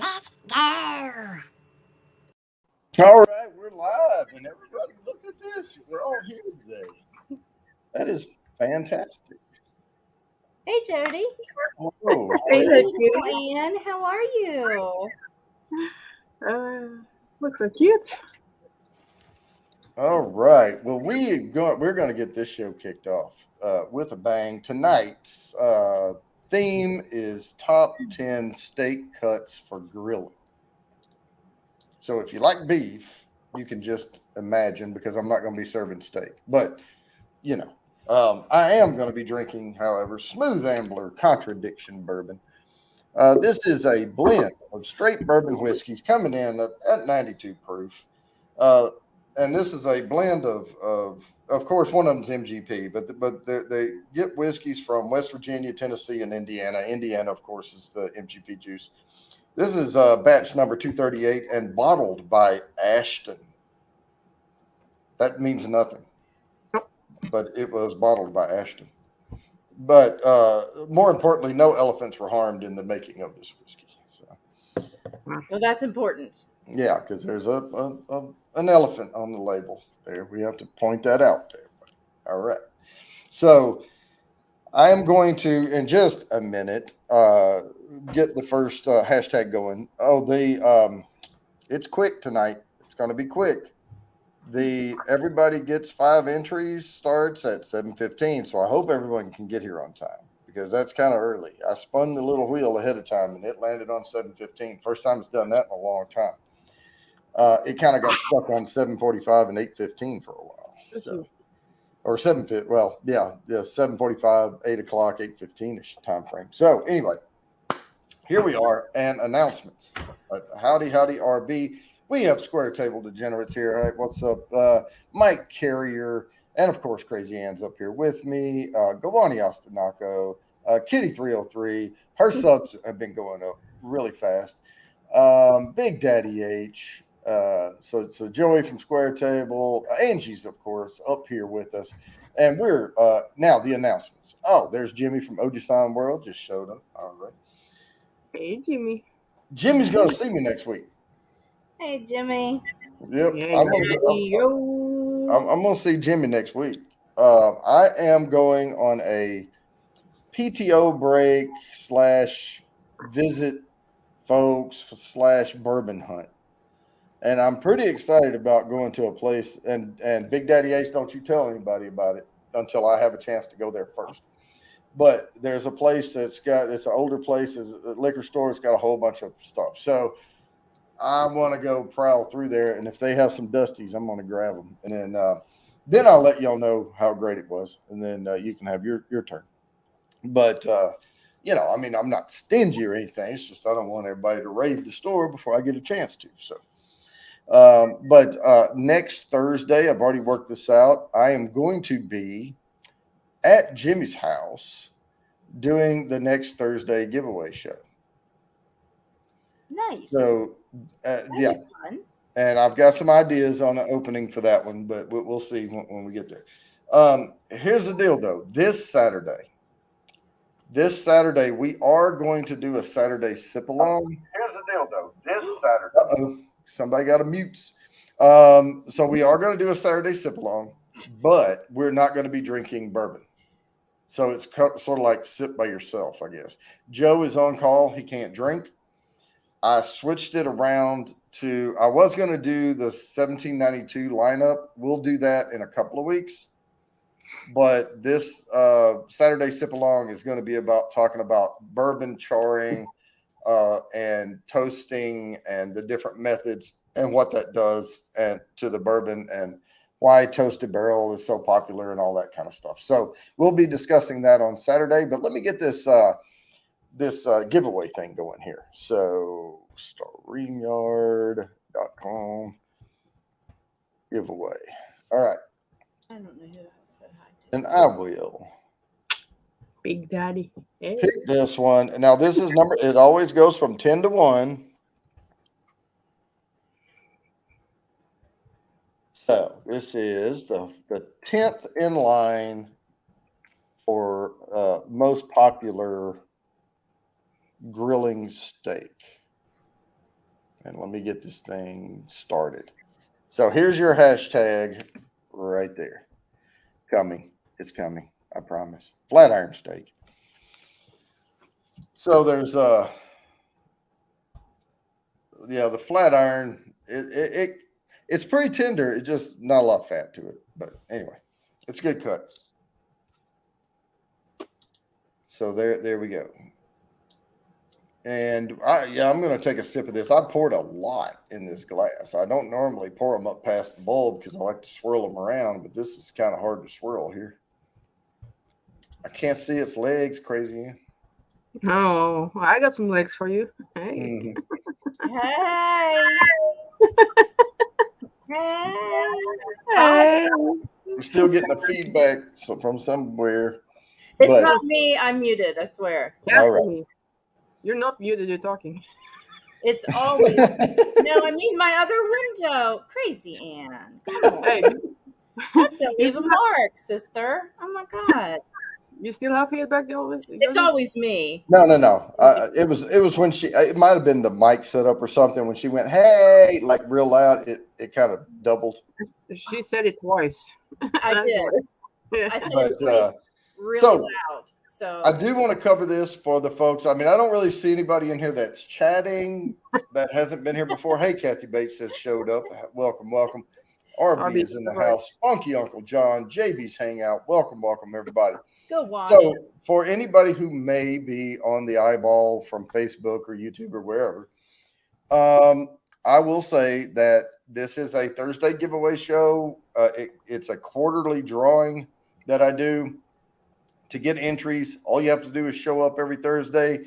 Let's go. All right, we're live, and everybody, look at this. We're all here today. That is fantastic. Hey, Jody. Oh, Hey there, Oh, cutie. Ann, how are you? Looks so cute. all right. Well, we're going to get this show kicked off with a bang. Tonight's theme is top 10 steak cuts for grilling. So if you like beef, you can just imagine because I'm not going to be serving steak, but you know. I am going to be drinking, however, Smooth Ambler Contradiction Bourbon. This is a blend of straight bourbon whiskeys coming in at 92 proof. Uh, and this is a blend of course, one of them's MGP, but they get whiskeys from West Virginia, Tennessee, and Indiana. Indiana, of course, is the MGP juice. This is batch number 238 and bottled by Ashton. That means nothing, but it was bottled by Ashton. But more importantly, no elephants were harmed in the making of this whiskey. So, Well, that's important. yeah, because there's an elephant on the label there. We have to point that out there. All right. So I am going to, in just a minute, get the first hashtag going. Oh, it's quick tonight. It's going to be quick. Everybody gets 5 entries starts at 7:15, so I hope everyone can get here on time because that's kind of early. I spun the little wheel ahead of time and it landed on 7:15. First time it's done that in a long time. It kind of got stuck on 7:45 and 8:15 for a while. So, or 7:50. Well, yeah, 7:45, 8 o'clock, 8:15ish time frame. So anyway, here we are and announcements. Howdy, RB. We have Square Table Degenerates here. All right, what's up? Mike Carrier, and of course, Crazy Ann's up here with me. Giovanni Ostanaco, Kitty 303. Her subs have been going up really fast. Big Daddy H. So Joey from Square Table. Angie's, of course, up here with us. And we're now the announcements. Oh, there's Jimmy from Ojisan World just showed up. All right. Hey, Jimmy. Jimmy's going to see me next week. Hey, Jimmy. Yep, Yeah, I'm gonna see Jimmy next week. I am going on a PTO break / visit folks / bourbon hunt, and I'm pretty excited about going to a place. And Big Daddy Ace, don't you tell anybody about it until I have a chance to go there first. But there's a place it's an older place, it's a liquor store. It's got a whole bunch of stuff. So I want to go prowl through there, and if they have some dusties, I'm going to grab them, and then I'll let y'all know how great it was, and then you can have your turn. But I mean, I'm not stingy or anything. It's just I don't want everybody to raid the store before I get a chance to. So, but next Thursday, I've already worked this out. I am going to be at Jimmy's house doing the next Thursday giveaway show. Nice. So, yeah. Fun. And I've got some ideas on an opening for that one, but we'll see when we get there. Here's the deal, though. This Saturday, we are going to do a Saturday sip along. Here's the deal, though. This Saturday. Uh-oh, somebody got a mute. So we are going to do a Saturday sip along, but we're not going to be drinking bourbon. So it's sort of like sip by yourself, I guess. Joe is on call. He can't drink. I switched it around to, I was going to do the 1792 lineup. We'll do that in a couple of weeks. But this Saturday sip along is going to be about talking about bourbon charring and toasting and the different methods and what that does and to the bourbon and why toasted barrel is so popular and all that kind of stuff. So we'll be discussing that on Saturday. But let me get this giveaway thing going here. So StreamYard.com giveaway. All right. I don't know who I said hi to. And I will Big Daddy. Hey. pick this one. Now this is number, it always goes from 10 to 1. So this is the 10th in line for most popular grilling steak. And let me get this thing started. So here's your hashtag right there. Coming. It's coming. I promise. Flat iron steak. So there's the flat iron. It's pretty tender. It's just not a lot of fat to it. But anyway, it's a good cut. So there we go. And I'm going to take a sip of this. I poured a lot in this glass. I don't normally pour them up past the bowl because I like to swirl them around, but this is kind of hard to swirl here. I can't see its legs, Crazy Ann. Oh, I got some legs for you. Hey. Hey. Hey. Hey. We're still getting the feedback from somewhere. It's But- not me. I'm muted, I swear. All right. Kathy, you're not muted, you're talking. It's always no, I mean my other window. Crazy Ann. Come on. Hey, That's gonna leave a mark, sister. Oh my god. you still have feedback? It's always me. No. It was when it might have been the mic setup or something. When she went, hey, like real loud, it kind of doubled. She said it twice. I did. Yeah. I said But, it twice really so, loud. So I do want to cover this for the folks. I mean, I don't really see anybody in here that's chatting that hasn't been here before. Hey, Kathy Bates has showed up. Welcome. RB is in the house. Funky Uncle John. JB's hangout. Welcome, everybody. go watch. So, for anybody who may be on the eyeball from Facebook or YouTube or wherever, I will say that this is a Thursday giveaway show. It's a quarterly drawing that I do. To get entries, all you have to do is show up every Thursday,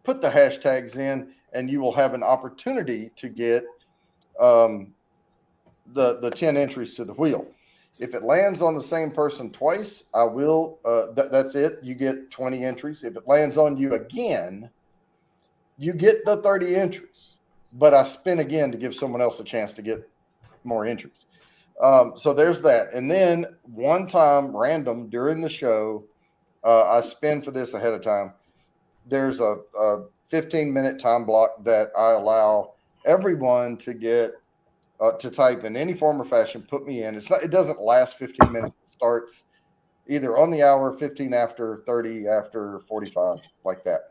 put the hashtags in, and you will have an opportunity to get the 10 entries to the wheel. If it lands on the same person twice, I will. That's it. You get 20 entries. If it lands on you again, you get the 30 entries. But I spin again to give someone else a chance to get more entries. So there's that. And then one time, random during the show, I spin for this ahead of time. There's a 15-minute time block that I allow everyone to get to type in any form or fashion. Put me in. It doesn't last 15 minutes. It starts either on the hour, 15 after, 30 after, 45, like that.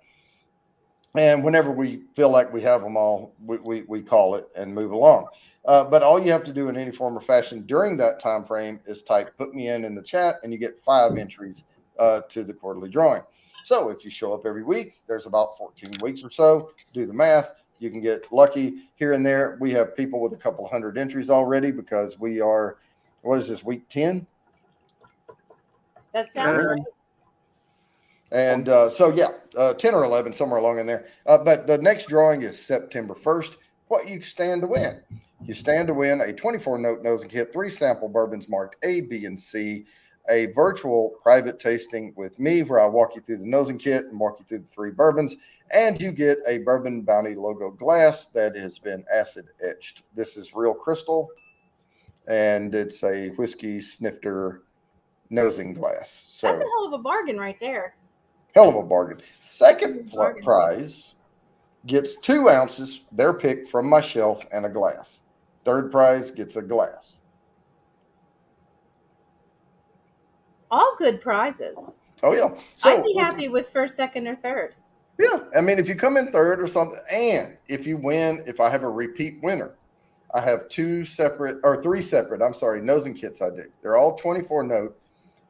And whenever we feel like we have them all, we call it and move along. But all you have to do in any form or fashion during that time frame is type "put me in the chat," and you get 5 entries to the quarterly drawing. So if you show up every week, there's about 14 weeks or so. Do the math. You can get lucky here and there. We have people with a couple hundred entries already because we are, what is this, week 10? That sounds right. And 10 or 11, somewhere along in there. But the next drawing is September 1st. What you stand to win? You stand to win a 24-note nosing kit, 3 sample bourbons marked A, B, and C, a virtual private tasting with me where I walk you through the nosing kit and walk you through the 3 bourbons, and you get a Bourbon Bounty logo glass that has been acid etched. This is real crystal, and it's a whiskey snifter nosing glass. So That's a hell of a bargain right there. hell of a bargain. Second Bargain. prize gets 2 ounces, their pick from my shelf, and a glass. Third prize gets a glass. All good prizes. Oh yeah. So I'd be happy with first, second, or third. yeah, I mean, if you come in third or something, and if you win, if I have a repeat winner, I have 3 separate nosing kits I do. They're all 24-note.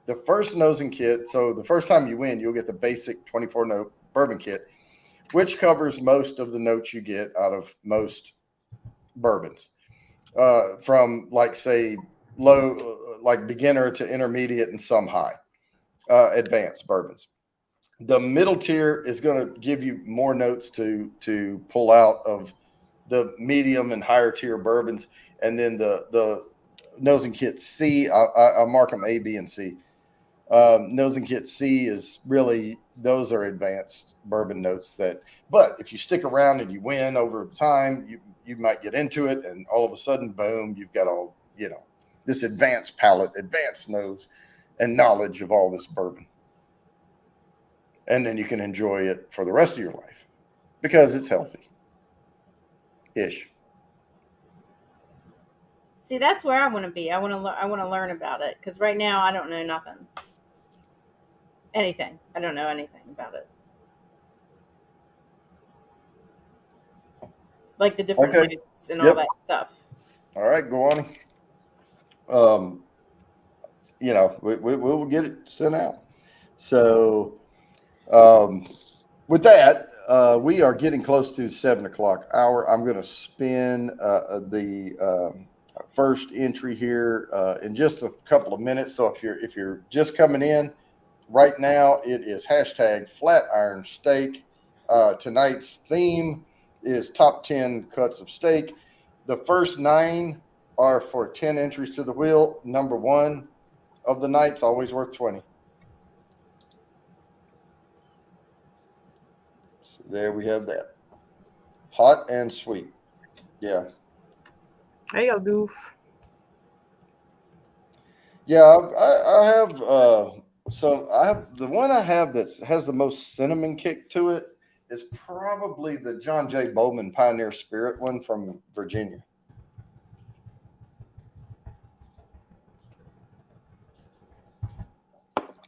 The first nosing kit, so the first time you win, you'll get the basic 24-note bourbon kit, which covers most of the notes you get out of most bourbons, from like say low, like beginner to intermediate and some high, advanced bourbons. The middle tier is going to give you more notes to pull out of the medium and higher tier bourbons, and then the nosing kit C, I mark them A, B, and C. Nosing kit C is really, those are advanced bourbon notes but if you stick around and you win over time, you might get into it, and all of a sudden, boom, you've got all, this advanced palate, advanced nose, and knowledge of all this bourbon. And then you can enjoy it for the rest of your life because it's healthy-ish. See, that's where I want to be. I want to learn about it because right now I don't know nothing. Anything. I don't know anything about it. Like the different Okay. notes and all Yep. that stuff. All right, go on. We'll get it sent out. So, with that, we are getting close to 7 o'clock hour. I'm going to spin the first entry here in just a couple of minutes. So if you're just coming in right now, it is hashtag Flatiron Steak. Tonight's theme is top 10 cuts of steak. The first 9 are for 10 entries to the wheel. Number 1 of the night's always worth 20. So there we have that. Hot and sweet. Yeah. Hey, Aldoof. Yeah, I have I have the one I have that has the most cinnamon kick to it is probably the John J. Bowman Pioneer Spirit one from Virginia.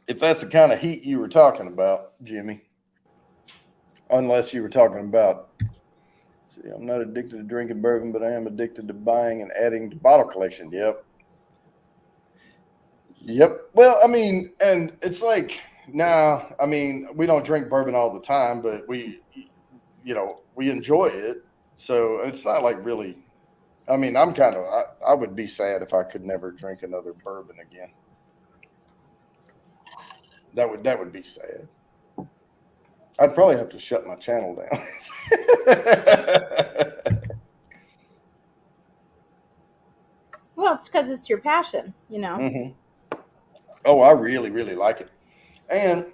If that's the kind of heat you were talking about, Jimmy. Unless you were talking about, see, I'm not addicted to drinking bourbon, but I am addicted to buying and adding to bottle collection. Yep. Well, I mean, and it's like, nah, I mean, we don't drink bourbon all the time, but we enjoy it. So it's not like really, I mean, I would be sad if I could never drink another bourbon again. That would be sad. I'd probably have to shut my channel down. Well, it's because it's your passion, you know. Mm-hmm. Oh, I really, really like it. And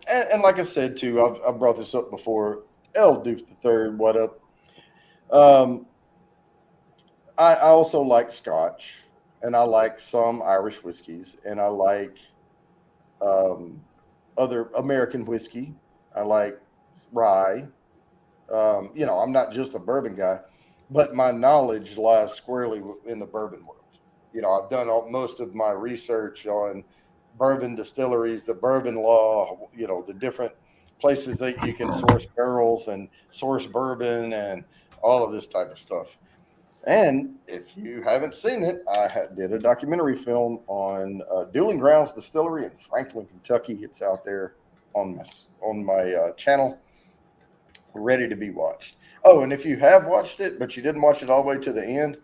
like I said, too, I've brought this up before. L. Deuce III, what up? I also like Scotch, and I like some Irish whiskeys, and I like other American whiskey. I like rye. I'm not just a bourbon guy, but my knowledge lies squarely in the bourbon world. I've done most of my research on bourbon distilleries, the bourbon law, the different places that you can source barrels and source bourbon and all of this type of stuff. And if you haven't seen it, I did a documentary film on Dueling Grounds Distillery in Franklin, Kentucky. It's out there on my channel, ready to be watched. Oh, and if you have watched it, but you didn't watch it all the way to the end,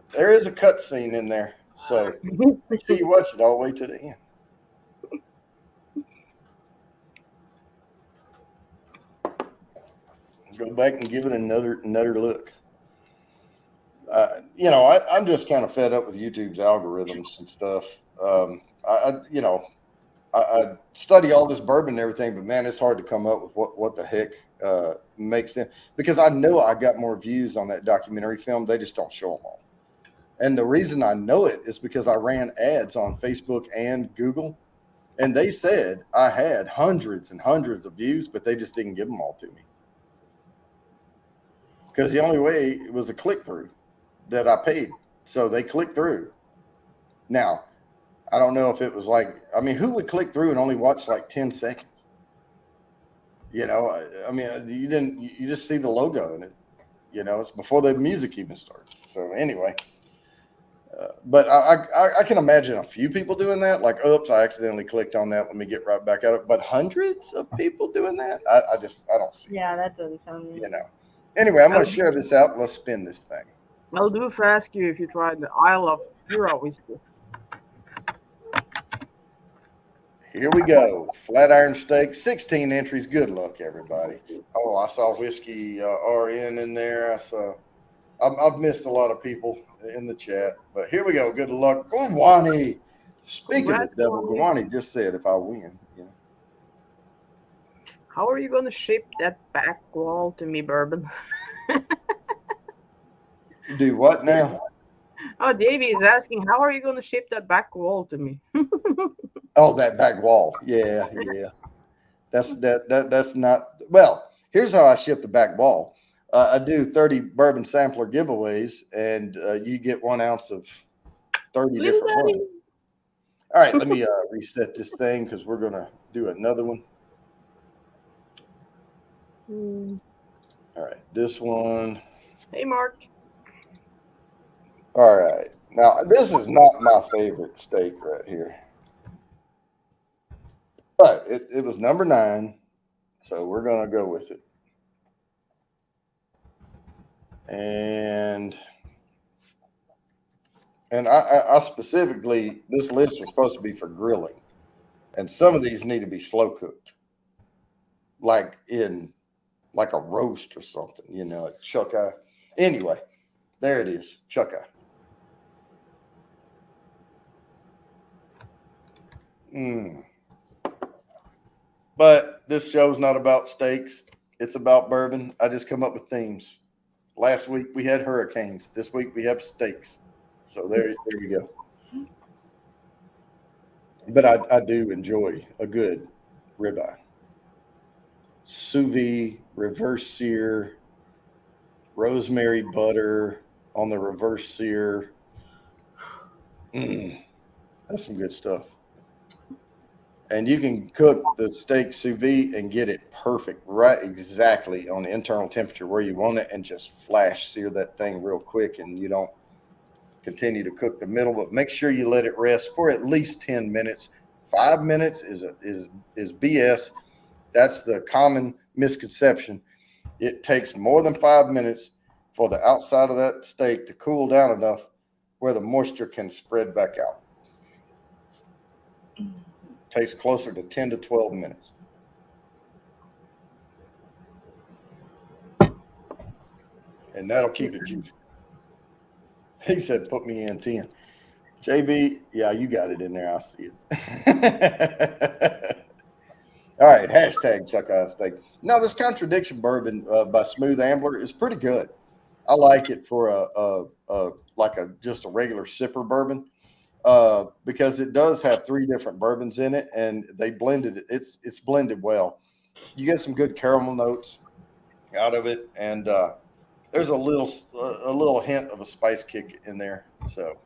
there is a cut scene in there. So make sure you watch it all the way to the end. Go back and give it another look. I'm just kind of fed up with YouTube's algorithms and stuff. I study all this bourbon and everything, but man, it's hard to come up with what the heck makes them, because I know I got more views on that documentary film. They just don't show them all. And the reason I know it is because I ran ads on Facebook and Google, and they said I had hundreds and hundreds of views, but they just didn't give them all to me. Because the only way it was a click through that I paid. So they clicked through. Now, I don't know if it was who would click through and only watch like 10 seconds? You just see the logo and it's before the music even starts. So anyway, but I can imagine a few people doing that. Like, oops, I accidentally clicked on that. Let me get right back at it. But hundreds of people doing that? I don't see. Yeah, that doesn't sound. Anyway, I'm going to share this out. Let's spin this thing. Aldoof ask you if you tried the Isle of Hero whiskey. Here we go. Flatiron Steak, 16 entries. Good luck, everybody. Oh, I saw Whiskey RN in there. I've missed a lot of people in the chat, but here we go. Good luck. Gwani. Speaking of the devil, Gwani just said if I win, How are you going to ship that back wall to me, Bourbon? Do what now? Oh, Davey is asking, how are you going to ship that back wall to me? Oh, that back wall. Yeah. That's not, well, here's how I ship the back wall. I do 30 bourbon sampler giveaways, and you get 1 ounce of 30 Slim different Daddy. ones. All right, let me reset this thing because we're going to do another one. All right, this one. Hey, Mark. All right. Now, this is not my favorite steak right here. But it was number 9, so we're going to go with it. And I specifically, this list was supposed to be for grilling. And some of these need to be slow cooked. Like a roast or something, at chuck eye. Anyway, there it is, chuck eye. But this show's not about steaks. It's about bourbon. I just come up with themes. Last week we had hurricanes. This week we have steaks. So there you go. But I do enjoy a good ribeye. Sous vide, reverse sear, rosemary butter on the reverse sear. That's some good stuff. And you can cook the steak sous vide and get it perfect, right exactly on the internal temperature where you want it, and just flash sear that thing real quick, and you don't continue to cook the middle, but make sure you let it rest for at least 10 minutes. 5 minutes is BS. That's the common misconception. It takes more than 5 minutes for the outside of that steak to cool down enough where the moisture can spread back out. Takes closer to 10 to 12 minutes. And that'll keep it juicy. He said, put me in 10. JB, yeah, you got it in there. I see it. All right, hashtag Chuck Eye Steak. Now, this Contradiction Bourbon by Smooth Ambler is pretty good. I like it for just a regular sipper bourbon. Because it does have 3 different bourbons in it, and they blended it. It's blended well. You get some good caramel notes out of it, and there's a little hint of a spice kick in there. So,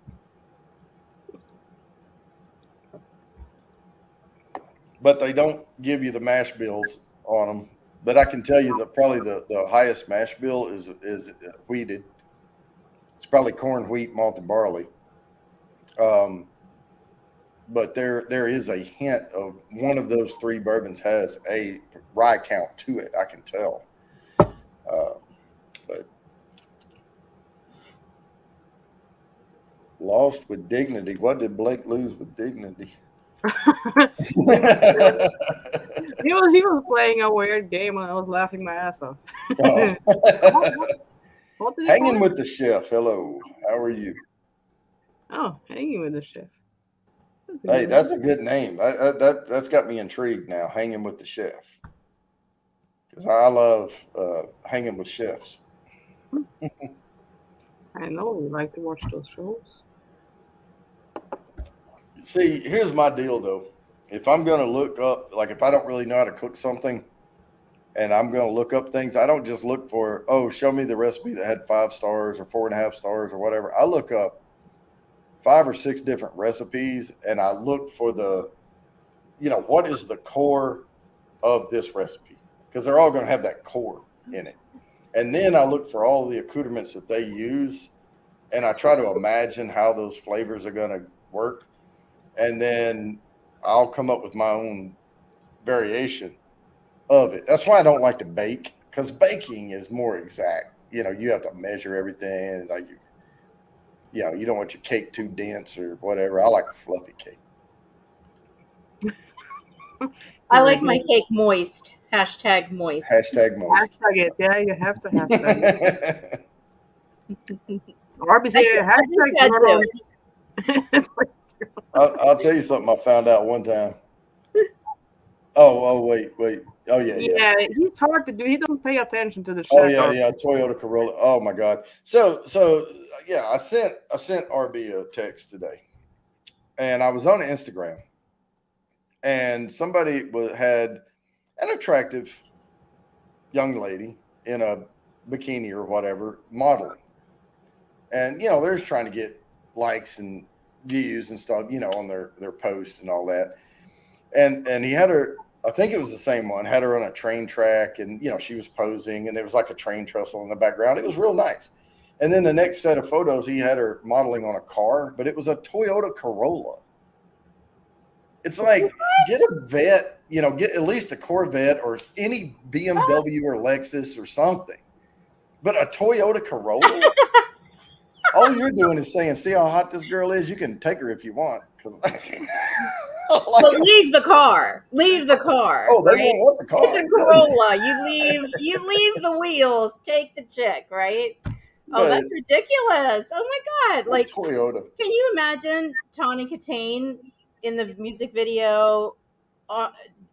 but they don't give you the mash bills on them. But I can tell you that probably the highest mash bill is wheated. It's probably corn, wheat, malt, and barley. But there is a hint of one of those 3 bourbons has a rye count to it. I can tell. But lost with dignity. What did Blake lose with dignity? He was playing a weird game and I was laughing my ass off. Oh. What did he Hanging call with the Chef. Hello. How are you? Oh, Hanging with the Chef. Hey, that's a good name. That's got me intrigued now. Hanging with the Chef. Because I love hanging with chefs. I know we like to watch those shows. See, here's my deal though. If I'm going to look up, like if I don't really know how to cook something and I'm going to look up things, I don't just look for, show me the recipe that had 5 stars or 4.5 stars or whatever. I look up 5 or 6 different recipes and I look for what is the core of this recipe? Because they're all going to have that core in it. And then I look for all the accoutrements that they use and I try to imagine how those flavors are going to work. And then I'll come up with my own variation of it. That's why I don't like to bake, because baking is more exact. You have to measure everything. Like, you don't want your cake too dense or whatever. I like a fluffy cake. I like my cake moist. Hashtag moist. Hashtag moist. Hashtag it. Yeah, you have to hashtag it. Or say hashtag. I'll tell you something I found out one time. Oh, wait. Oh, yeah. Yeah, he's hard to do. He doesn't pay attention to the show. Oh, yeah. Toyota Corolla. Oh, my God. So yeah, I sent RB a text today. And I was on Instagram. And somebody had an attractive young lady in a bikini or whatever modeling, and they're just trying to get likes and views and stuff, on their posts and all that. And he had her. I think it was the same one. Had her on a train track, and she was posing, and there was like a train trestle in the background. It was real nice. And then the next set of photos, he had her modeling on a car, but it was a Toyota Corolla. It's like, get a vet, get at least a Corvette or any BMW or Lexus or something. But a Toyota Corolla? All you're doing is saying, see how hot this girl is? You can take her if you want. But leave the car. Leave the car. Oh, they right? won't want the car. It's a Corolla. You leave the wheels. Take the chick, right? Oh, that's ridiculous. Oh my God. Like Toyota. Can you imagine Tawny Katane in the music video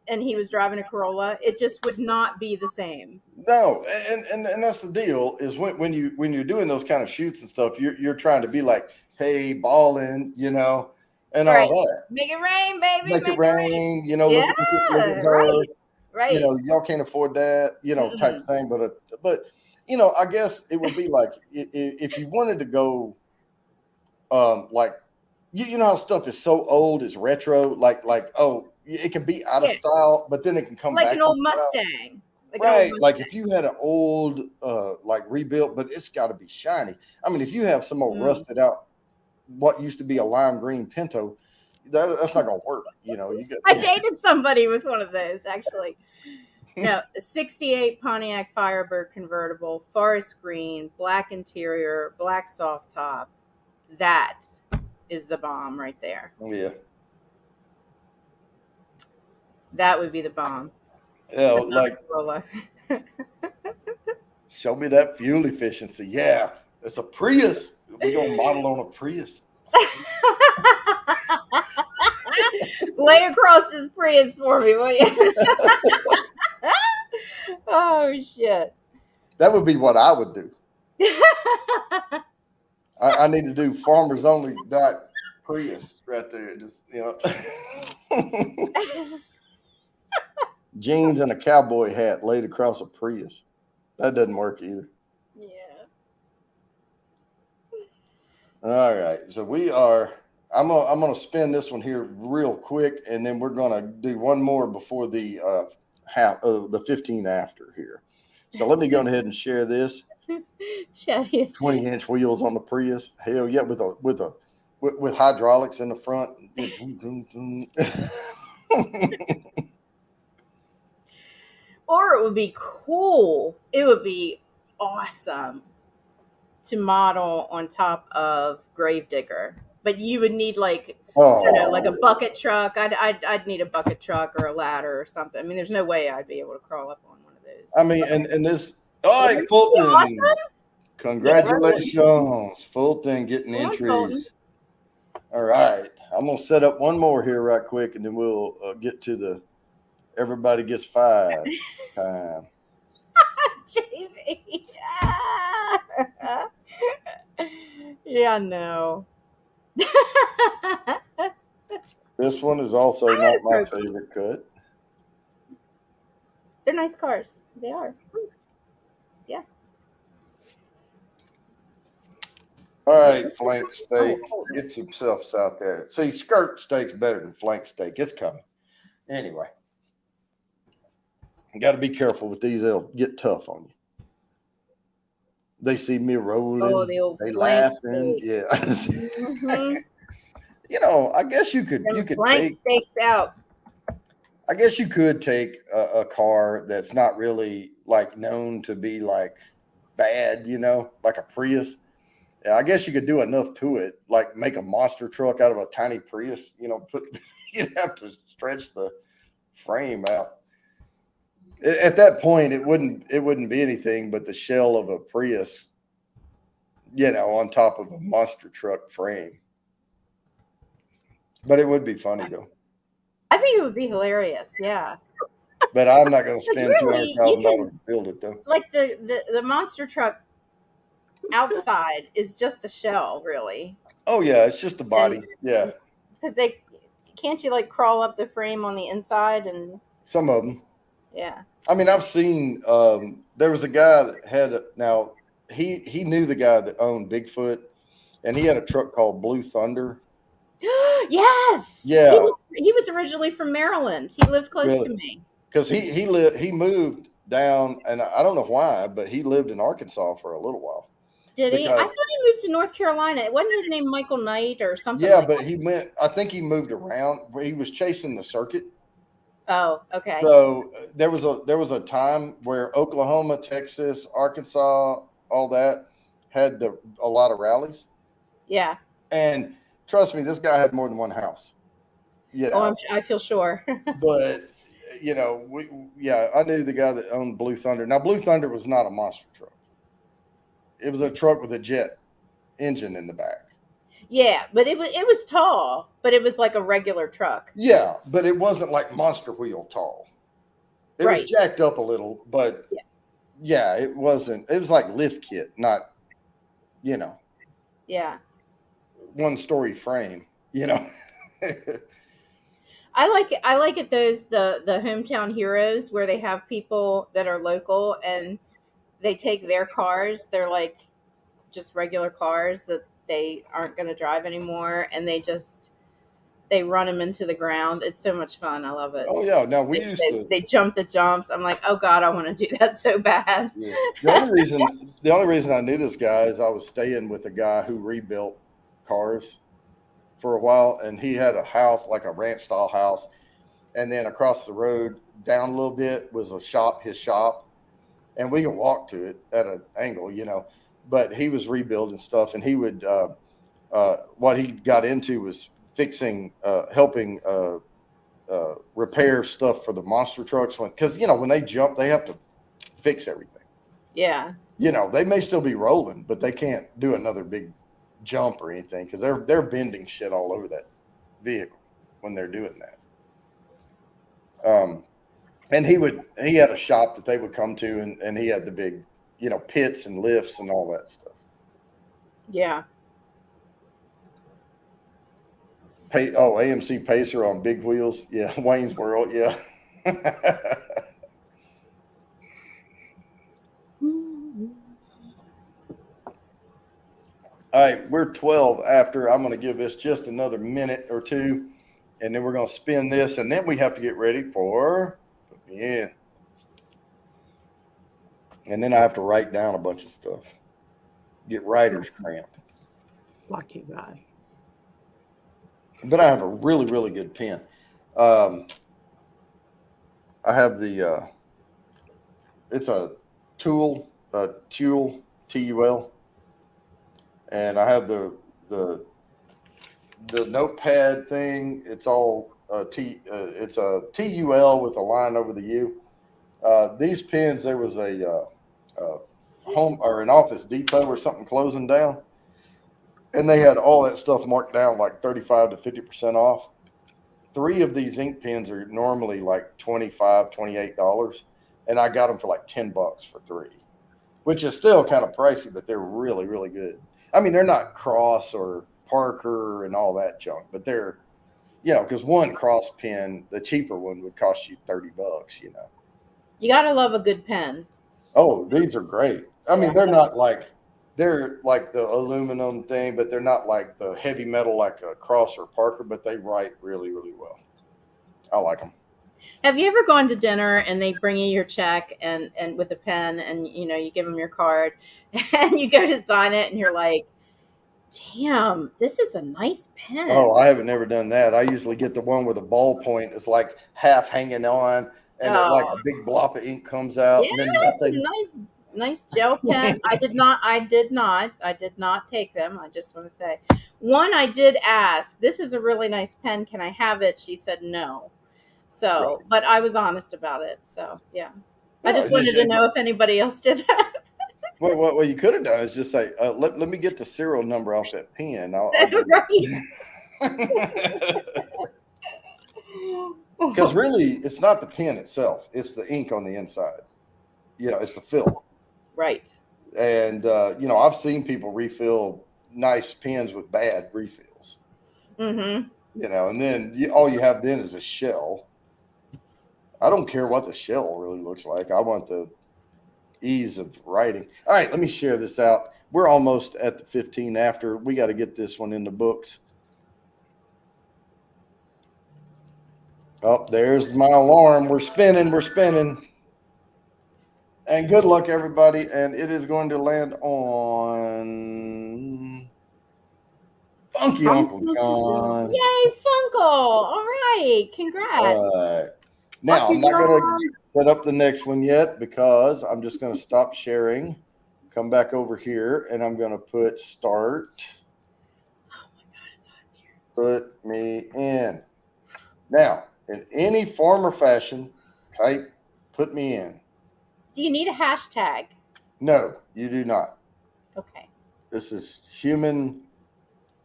and he was driving a Corolla? It just would not be the same. No, and that's the deal is when you're doing those kind of shoots and stuff, you're trying to be like, hey, ballin', and all that. Make it rain, baby. Make it rain, Yeah, look at her. Right. Y'all can't afford that, type of thing. But I guess it would be like if you wanted to go, like, how stuff is so old, it's retro, like it can be out of style, but then it can come like back an old Mustang. Like if you had an old, like rebuilt, but it's got to be shiny. I mean, if you have some old rusted out, what used to be a lime green Pinto, that's not gonna work. I dated somebody with one of those actually. No, a 68 Pontiac Firebird convertible, forest green, black interior, black soft top. That is the bomb right there. Yeah. That would be the bomb. Yeah, like show me that fuel efficiency. Yeah, it's a Prius. We're gonna model on a Prius. Lay across this Prius for me, will you? Oh shit. That would be what I would do. I need to do farmers only Prius right there. Just jeans and a cowboy hat laid across a Prius. That doesn't work either. Yeah. All right. So I'm gonna spin this one here real quick, and then we're gonna do one more before the the 15 after here. So let me go ahead and share this. 20-inch wheels on the Prius. Hell yeah, with hydraulics in the front. Or it would be cool. It would be awesome to model on top of Gravedigger. But you would need like a bucket truck. I'd need a bucket truck or a ladder or something. I mean, there's no way I'd be able to crawl up on one of those. I mean, and this. All right, Fulton. Awesome? Congratulations, Fulton, getting entries. Fulton. All right, I'm gonna set up one more here right quick, and then we'll get to the everybody gets 5 time. Jamie. Yeah, no. This one is also not my favorite cut. They're nice cars. They are. Yeah. All right, flank steak. Get yourself out there. See, skirt steak's better than flank steak. It's coming. Anyway. You got to be careful with these. They'll get tough on you. They see me rolling. Oh, the old they laughing. Steak. Yeah. Mm-hmm. I guess you could flank take steaks out. I guess you could take a car that's not really like known to be like bad, like a Prius. Yeah, I guess you could do enough to it, like make a monster truck out of a tiny Prius. You'd have to stretch the frame out. At that point, it wouldn't be anything but the shell of a Prius, on top of a monster truck frame. But it would be funny though. I think it would be hilarious, yeah. But I'm not going to spend $200,000 to build it though. Like the monster truck outside is just a shell, really. Oh yeah, it's just the body. Yeah. Because can't you like crawl up the frame on the inside and some of them. Yeah. I mean, I've seen there was a guy that had now he knew the guy that owned Bigfoot, and he had a truck called Blue Thunder. Yes, Yeah, he was originally from Maryland. He lived close to really, me. because he moved down, and I don't know why, but he lived in Arkansas for a little while. Did he? I Because thought he moved to North Carolina. Wasn't his name Michael Knight or something yeah, like but that? he went. I think he moved around. He was chasing the circuit. Oh, okay. So there was a time where Oklahoma, Texas, Arkansas, all that had a lot of rallies. Yeah. And trust me, this guy had more than one house. You Oh, know, I feel sure. but I knew the guy that owned Blue Thunder. Now, Blue Thunder was not a monster truck. It was a truck with a jet engine in the back. Yeah, but it was tall, but it was like a regular truck. Yeah, but it wasn't like monster wheel tall. It was Right. jacked up a little, but yeah, it wasn't. It was like lift kit, not, Yeah. 1-story frame. I like it those the hometown heroes where they have people that are local and they take their cars, they're like just regular cars that they aren't going to drive anymore, and they run them into the ground. It's so much fun. I love it. Oh yeah. Now we used to. They jump the jumps. I'm like, oh God, I want to do that so bad. Yeah. The only reason I knew this guy is I was staying with a guy who rebuilt cars for a while, and he had a house, like a ranch style house, and then across the road down a little bit was his shop, and we could walk to it at an angle, but he was rebuilding stuff, and he would what he got into was helping repair stuff for the monster trucks, because when they jump they have to fix everything. Yeah. They may still be rolling, but they can't do another big jump or anything because they're bending shit all over that vehicle when they're doing that. And he had a shop that they would come to, and he had the big, pits and lifts and all that stuff. Yeah. AMC Pacer on big wheels. Yeah. Wayne's World. Yeah. All right, we're 12 after. I'm going to give this just another minute or two, and then we're going to spin this, and then we have to get ready for put me in. And then I have to write down a bunch of stuff. Get writer's cramp. Lucky guy. But I have a really, really good pen. I have it's a Tuel, Tuel. And I have the notepad thing. It's all it's a TUL with a line over the U. These pens, there was a home or an Office Depot or something closing down, and they had all that stuff marked down like 35 to 50% off. 3 of these ink pens are normally like $25, $28, and I got them for like $10 for 3, which is still kind of pricey, but they're really, really good. I mean, they're not Cross or Parker and all that junk, but they're, because one Cross pen, the cheaper one would cost you $30. You gotta love a good pen. Oh, these are great. I mean, they're like the aluminum thing, but they're not like the heavy metal like a Cross or Parker, but they write really, really well. I like them. Have you ever gone to dinner and they bring you your check and with a pen, and you give them your card and you go to sign it and you're like, damn, this is a nice pen. Oh, I haven't never done that. I usually get the one where the ballpoint is like half hanging on, and like a big blob of ink comes out. Yeah, and then it's a nice gel pen. I did not take them. I just want to say, one, I did ask, this is a really nice pen, can I have it? She said no. So, Right. but I was honest about it. So, yeah. I Yeah, just wanted to know if anybody else did that. What you could have done is just say, let me get the serial number off that pen. Because really, it's not the pen itself. It's the ink on the inside. It's the film. Right. And, I've seen people refill nice pens with bad refills. Mm-hmm. And then all you have then is a shell. I don't care what the shell really looks like. I want the ease of writing. All right, let me share this out. We're almost at the 15 after. We got to get this one in the books. Oh, there's my alarm. We're spinning. We're spinning. And good luck, everybody. And it is going to land on Funky Uncle John. Yay, Funkle! All right, congrats. Now, I'm not going to set up the next one yet because I'm just going to stop sharing, come back over here, and I'm going to put start. Oh my God, it's on here. Put me in. Now, in any form or fashion, type put me in. Do you need a hashtag? No, you do not. Okay. This is human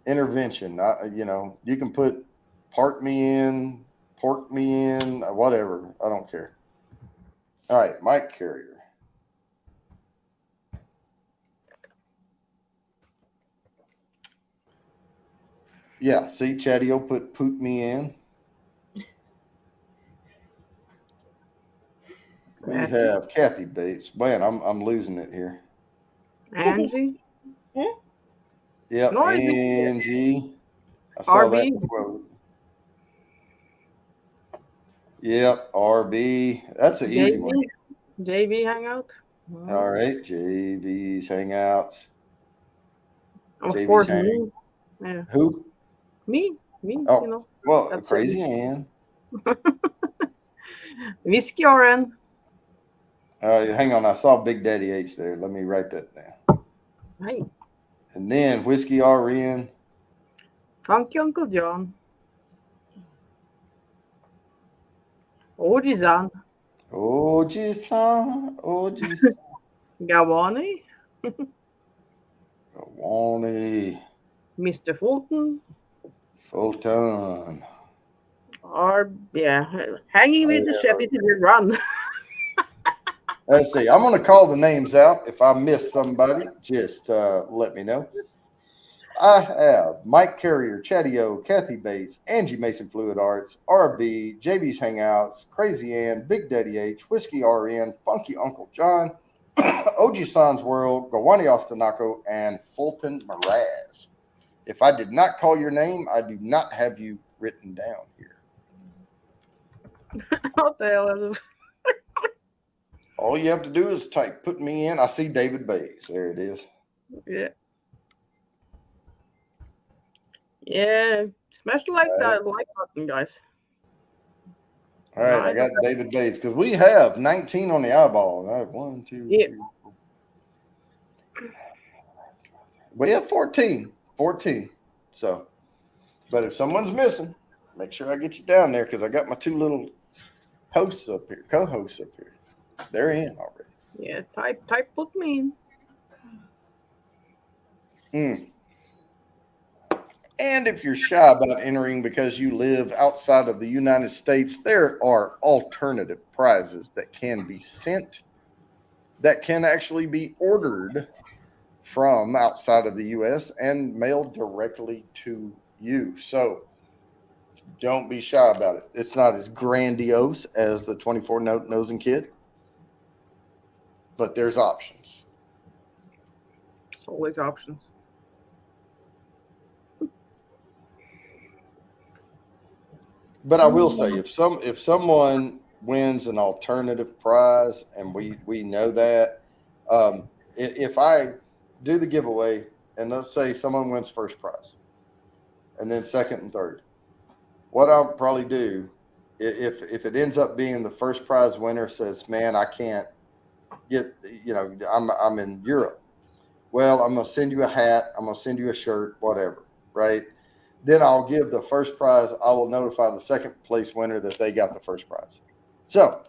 intervention. You can put park me in, pork me in, whatever. I don't care. All right, Mike Carrier. Yeah, see, Chatty-O put me in. We have Kathy Bates. Man, I'm losing it here. Angie. Yep, No, Angie. I saw RB. that quote. Yep, RB. That's an easy one. JV Hangout. All right, JV's Hangouts. Of JV's course, Hang. me. Yeah. Who? Me. Oh, You know. well, That's Crazy Ann. Whiskey Oren. Hang on, I saw Big Daddy H there. Let me write that down. Right. And then Whiskey RN. Funky Uncle John. Oji-san. Oji-san. Gawani. Gawani. Mr. Fulton. Fulton. Hanging with the ship it will run. Let's see. I'm going to call the names out. If I miss somebody, just let me know. I have Mike Carrier, Chatty-O, Kathy Bates, Angie Mason Fluid Arts, RB, JB's Hangouts, Crazy Ann, Big Daddy H, Whiskey RN, Funky Uncle John, Oji-san's World, Gawani Ostanako, and Fulton Mraz. If I did not call your name, I do not have you written down here. What the hell? All you have to do is type put me in. I see David Bays. There it is. Yeah. Yeah. Smash the like button, guys. All right, I got David Bays because we have 19 on the eyeball. I have 1, 2, 3, 4. We have 14. So, but if someone's missing, make sure I get you down there because I got my two little hosts up here, co-hosts up here. They're in already. Yeah, type put me in. And if you're shy about entering because you live outside of the United States, there are alternative prizes that can be sent, that can actually be ordered from outside of the U.S. and mailed directly to you. So don't be shy about it. It's not as grandiose as the 24-note nosing kit, but there's options. There's always options. But I will say, if someone wins an alternative prize, and we know that, if I do the giveaway, and let's say someone wins first prize, and then second and third, what I'll probably do, if it ends up being the first prize winner says, "Man, I can't get, I'm in Europe." Well, I'm gonna send you a hat. I'm gonna send you a shirt, whatever, right? Then I'll give the first prize. I will notify the second place winner that they got the first prize. So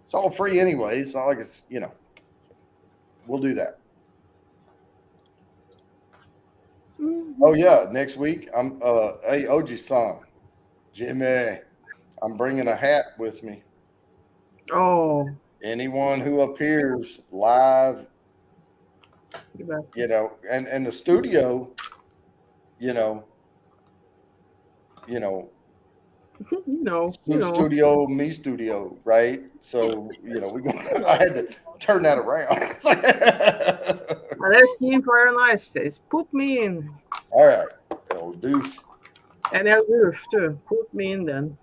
it's all free anyway. It's not like it's, we'll do that. Oh yeah. Next week, I'm, hey, Oji-san, Jimmy, I'm bringing a hat with me. Oh. Anyone who appears live, and the studio, studio, me studio, right? So, we're going I had to turn that around. Now, there's Team Fire and Ice says, put me in. All right. That'll do. And El Roof too. Put me in then.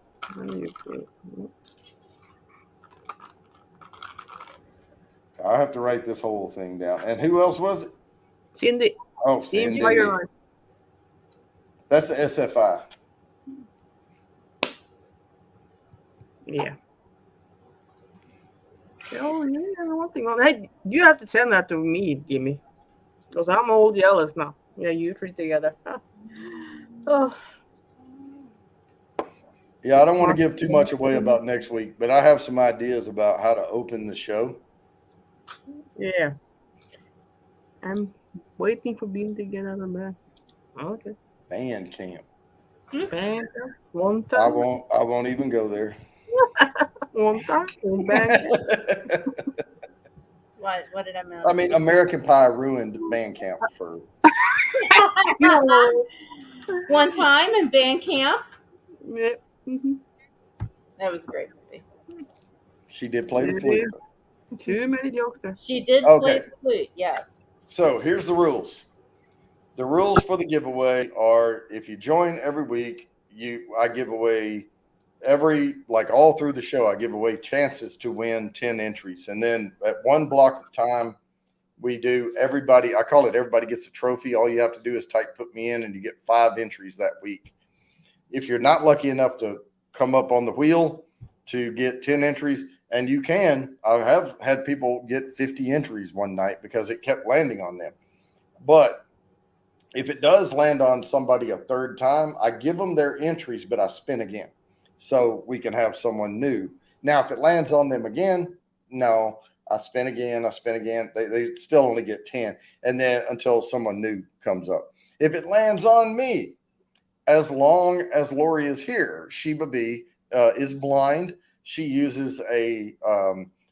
I have to write this whole thing down. And who else was it? Cindy. Oh, Team Cindy. Fire and Ice. That's the SFI. Yeah. Oh, yeah, one thing on. Hey, you have to send that to me, Jimmy. Because I'm all jealous now. Yeah, you three together. Huh. Oh. Yeah, I don't want to give too much away about next week, but I have some ideas about how to open the show. Yeah. I'm waiting for Bean to get out of bed. Okay. Band camp. Band. One I time. won't even go there. One time. One band. What did I miss? I mean, American Pie ruined band camp for. One time in band camp. Yeah. Mm-hmm. That was a great movie. She did play the flute. Too many jokes there. She did play the flute, yes. So here's the rules. The rules for the giveaway are: if you join every week, I give away all through the show. I give away chances to win 10 entries, and then at one block of time, we do everybody. I call it everybody gets a trophy. All you have to do is type "put me in," and you get 5 entries that week. If you're not lucky enough to come up on the wheel to get 10 entries, and you can, I have had people get 50 entries one night because it kept landing on them. But if it does land on somebody a third time, I give them their entries, but I spin again so we can have someone new. Now, if it lands on them again, no, I spin again. They still only get 10, and then until someone new comes up. If it lands on me, as long as Lori is here, Sheba B is blind. She uses a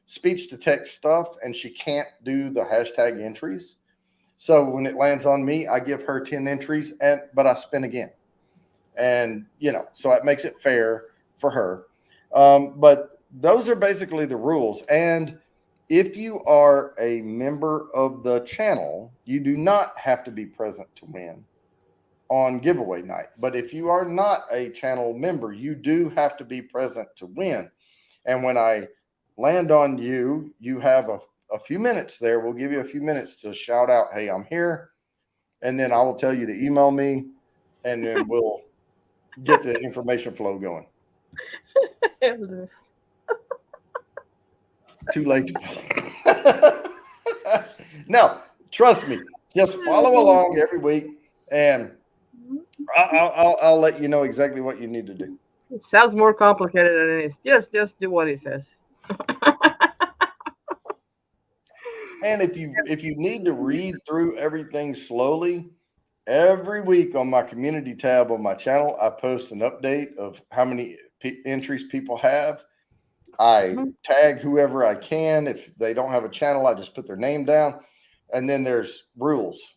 speech to text stuff, and she can't do the hashtag entries. So when it lands on me, I give her 10 entries, but I spin again. And, so it makes it fair for her. But those are basically the rules. And if you are a member of the channel, you do not have to be present to win on giveaway night. But if you are not a channel member, you do have to be present to win. And when I land on you, you have a few minutes there. We'll give you a few minutes to shout out, "Hey, I'm here." And then I will tell you to email me, and then we'll get the information flow going. Too late. Now, trust me, just follow along every week, and I'll let you know exactly what you need to do. It sounds more complicated than it is. Just do what he says. And if you need to read through everything slowly, every week on my community tab on my channel, I post an update of how many entries people have. I tag whoever I can. If they don't have a channel, I just put their name down. And then there's rules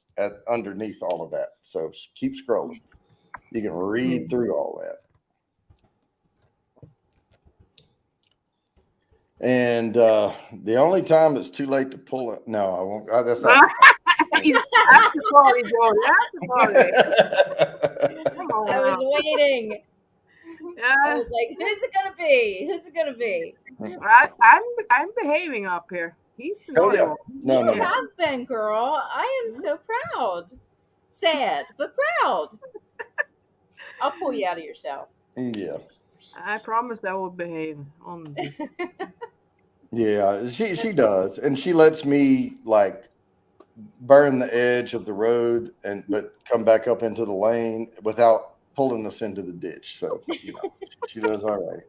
underneath all of that. So keep scrolling. You can read through all that. And the only time it's too late to pull it. No, I won't. That's not. That's the party, Joe. That's the party. I was waiting. Yeah. I was like, who's it gonna be? Who's it gonna be? I'm behaving up here. He's yeah. No. You have been, girl. I am so proud. Sad, but proud. I'll pull you out of your shell. Yeah. I promised I would behave on this. Yeah, she does, and she lets me burn the edge of the road but come back up into the lane without pulling us into the ditch. So she does all right.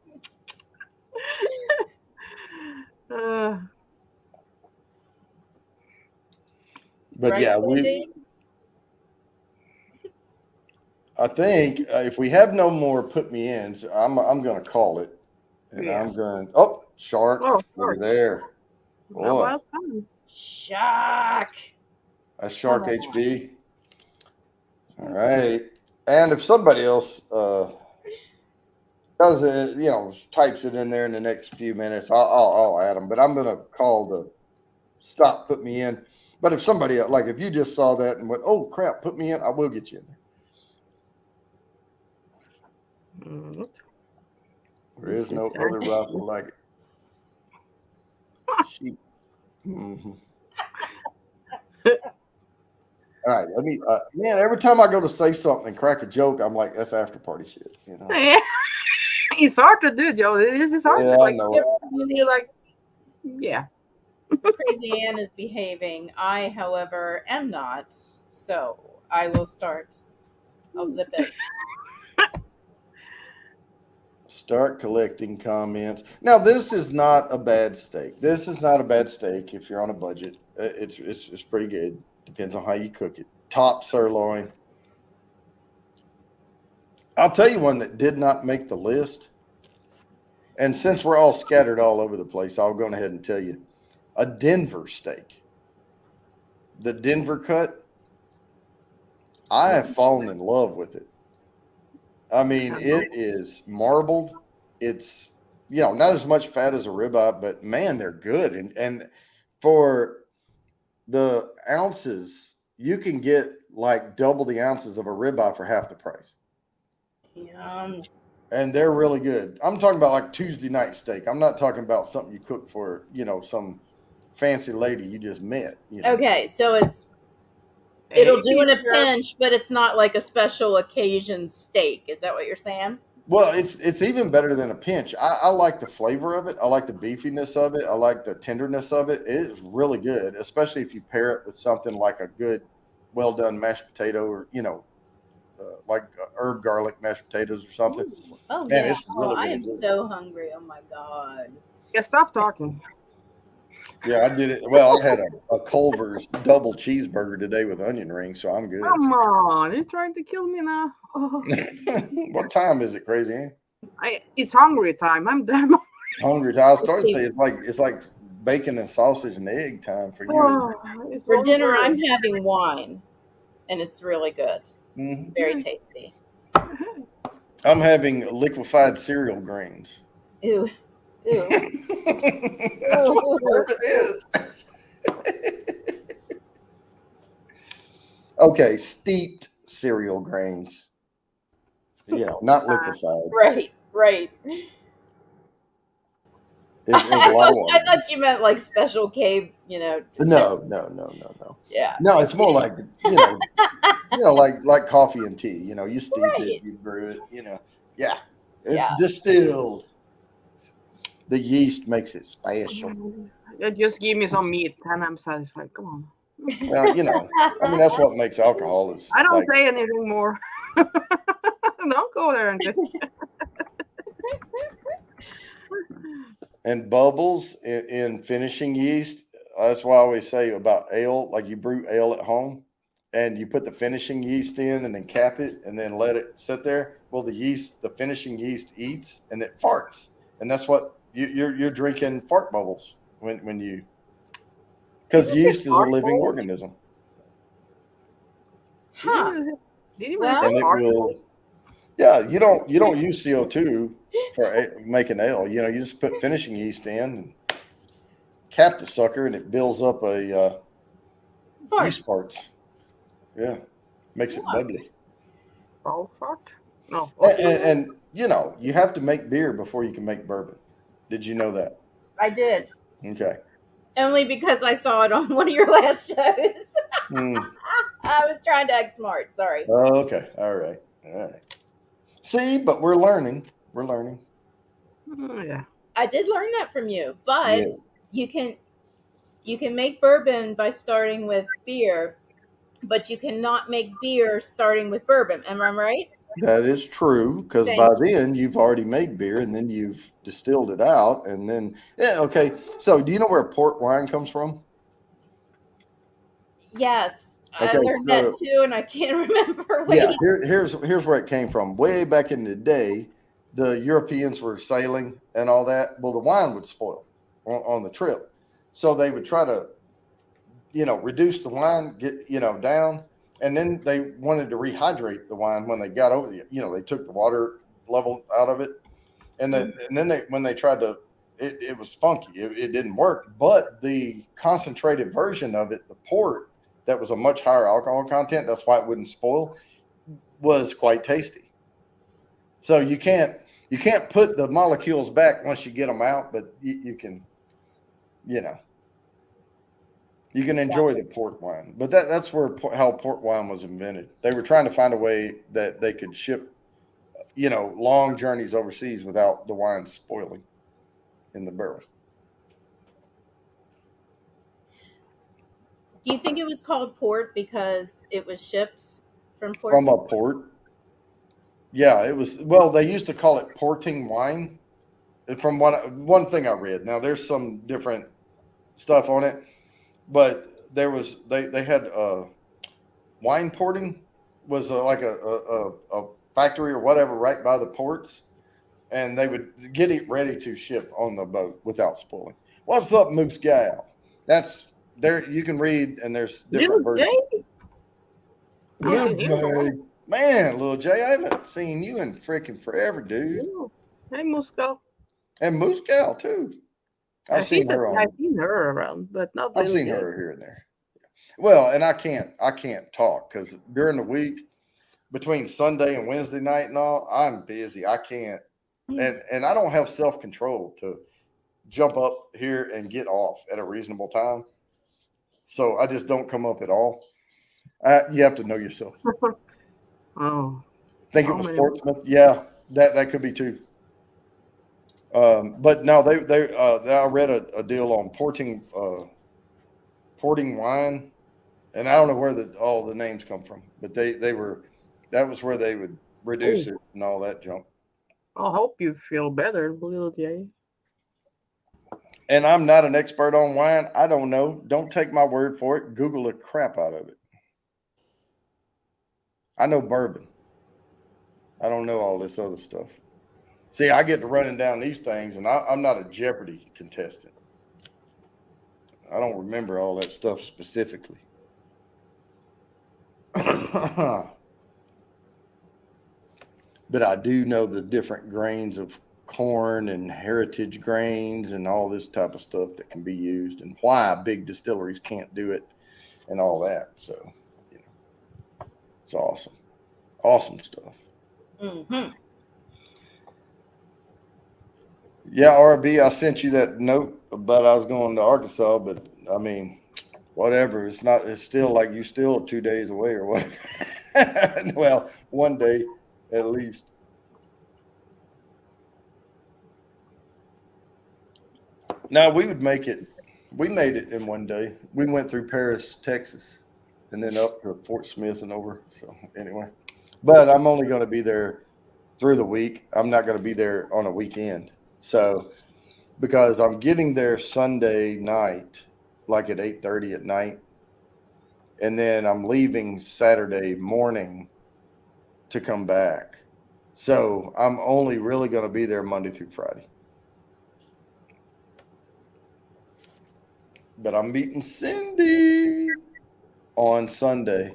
But right, yeah, I think if we have no more put me ins, I'm going to call it, and I'm going. Oh, Shark, over there. Boy. Shark. That's Shark HB. All right. And if somebody else does it, types it in there in the next few minutes, I'll add them. But I'm going to call stop, put me in. But if somebody like if you just saw that and went, oh crap, put me in, I will get you in there. Mm. There is no other rifle like it. Sheep. Mm-hmm. All right, let me. Man, every time I go to say something and crack a joke, I'm like, that's after party shit. You know. Yeah. It's hard to do, Joe. It's hard Yeah, to I know it. you're like, yeah. Crazy Ann is behaving. I, however, am not. So I will start. I'll zip it. Start collecting comments. Now, this is not a bad steak. This is not a bad steak if you're on a budget. It's pretty good. Depends on how you cook it. Top sirloin. I'll tell you one that did not make the list. And since we're all scattered all over the place, I'll go ahead and tell you. A Denver steak. The Denver cut. I have fallen in love with it. I mean, it is marbled. It's, not as much fat as a ribeye, but man, they're good. And for the ounces, you can get like double the ounces of a ribeye for half the price. Yum. And they're really good. I'm talking about like Tuesday night steak. I'm not talking about something you cook for, some fancy lady you just met. Okay, so it'll do in a pinch, but it's not like a special occasion steak. Is that what you're saying? Well, it's even better than a pinch. I like the flavor of it. I like the beefiness of it. I like the tenderness of it. It's really good, especially if you pair it with something like a good, well done mashed potato, or like herb garlic mashed potatoes or something. Ooh. Oh Man, yeah! it's really, I really am good. so hungry. Oh my god! Yeah, stop talking. Yeah, I did it. Well, I had a Culver's double cheeseburger today with onion rings, so I'm good. Come on, you're trying to kill me now. Oh. What time is it, Crazy Ann? It's hungry time. I'm damn Hungry. I started to say it's like bacon and sausage and egg time for you. Oh, For dinner, I'm having wine, and it's really good. It's Mhm. very tasty. I'm having liquefied cereal grains. Ew, ew. That's what bourbon is. Okay, steeped cereal grains. Not liquefied. Right. It's a lot of I water. thought you meant like special K. No. Yeah. No, it's more like like coffee and tea. You steep it, you brew it. Yeah, it's distilled. The yeast makes it special. Just give me some meat and I'm satisfied. Come on. Well, I mean that's what makes alcohol is. I don't like, say anything more. Don't go there and and bubbles in finishing yeast. That's why I always say about ale, like you brew ale at home and you put the finishing yeast in and then cap it and then let it sit there. Well, the finishing yeast eats and it farts. And that's what you're drinking fart bubbles when you, because yeast is a living organism. Huh. Did you Well- And it will, you don't use CO2 for making ale. You just put finishing yeast in and cap the sucker and it builds up a yeast farts. Yeah, makes it bubbly. Ball fart? No. And you have to make beer before you can make bourbon. Did you know that? I did. Okay. Only because I saw it on one of your last shows. Mm. I was trying to act smart. Sorry. Oh, okay. All right. See, but we're learning. Yeah. I did learn that from you, but Yeah. you can make bourbon by starting with beer, but you cannot make beer starting with bourbon. Am I right? That is true, because Thank by then you've already made beer and then you've distilled it out and then okay. So do you know where port wine comes from? Yes. I Okay, learned that too, and I can't remember. Yeah, here's where it came from. Way back in the day, the Europeans were sailing and all that. Well, the wine would spoil on the trip, so they would try to, reduce the wine, get down, and then they wanted to rehydrate the wine when they got over the, they took the water level out of it, and then when they tried to it was funky. It didn't work. But the concentrated version of it, the port that was a much higher alcohol content, that's why it wouldn't spoil, was quite tasty. So you can't put the molecules back once you get them out, but you can, you know, you can enjoy the port wine. But that's how port wine was invented. They were trying to find a way that they could ship, you know, long journeys overseas without the wine spoiling in the barrel. Do you think it was called port because it was shipped from port? From a port. Yeah, it was. Well, they used to call it porting wine. From one thing I read. Now there's some different stuff on it, but there was they had wine porting was like a factory or whatever right by the ports, and they would get it ready to ship on the boat without spoiling. What's up, Moose Gal? That's there. You can read, and there's different Little versions. Jay? Little Jay. Man, Little Jay, I haven't seen you in freaking forever, dude. Hey, Musco. And Moose Gal too. I've seen her around, but not. I've seen her here and there. Well, and I can't talk because during the week, between Sunday and Wednesday night and all, I'm busy. I can't, and I don't have self-control to jump up here and get off at a reasonable time. So I just don't come up at all. You have to know yourself. Oh. Think it was Portsmouth? Yeah, that could be too. But no, I read a deal on porting wine, and I don't know where all the names come from, but that was where they would reduce it and all that junk. I hope you feel better, Little Jay. And I'm not an expert on wine. I don't know. Don't take my word for it. Google the crap out of it. I know bourbon. I don't know all this other stuff. See, I get to running down these things, and I'm not a Jeopardy contestant. I don't remember all that stuff specifically. But I do know the different grains of corn and heritage grains and all this type of stuff that can be used, and why big distilleries can't do it and all that. So, you know, it's awesome. Awesome stuff. Mm-hmm. Yeah, RB, I sent you that note about I was going to Arkansas, but I mean, whatever. It's still like you still 2 days away or whatever. Well, 1 day at least. Now we made it in 1 day. We went through Paris, Texas, and then up to Fort Smith and over. So anyway, but I'm only going to be there through the week. I'm not going to be there on a weekend. So, because I'm getting there Sunday night, like at 8:30 at night, and then I'm leaving Saturday morning to come back. So I'm only really going to be there Monday through Friday. But I'm meeting Cindy on Sunday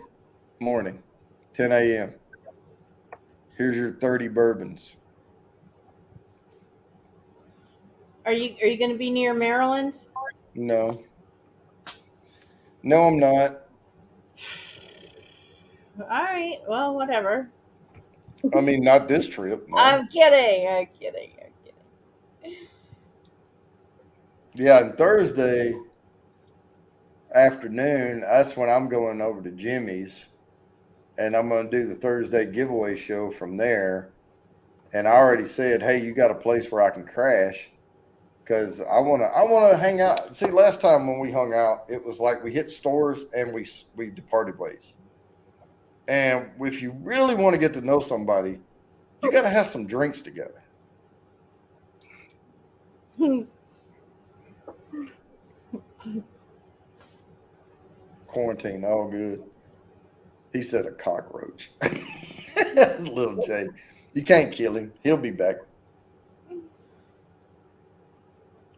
morning, 10 a.m. Here's your 30 bourbons. Are you going to be near Maryland? No, I'm not. All right. Well, whatever. I mean, not this trip. No. I'm kidding. Yeah, and Thursday afternoon, that's when I'm going over to Jimmy's, and I'm going to do the Thursday giveaway show from there. And I already said, hey, you got a place where I can crash, because I want to hang out. See, last time when we hung out, it was like we hit stores and we departed ways. And if you really want to get to know somebody, you got to have some drinks together. Quarantine, all good. He said a cockroach. Little Jay. You can't kill him. He'll be back.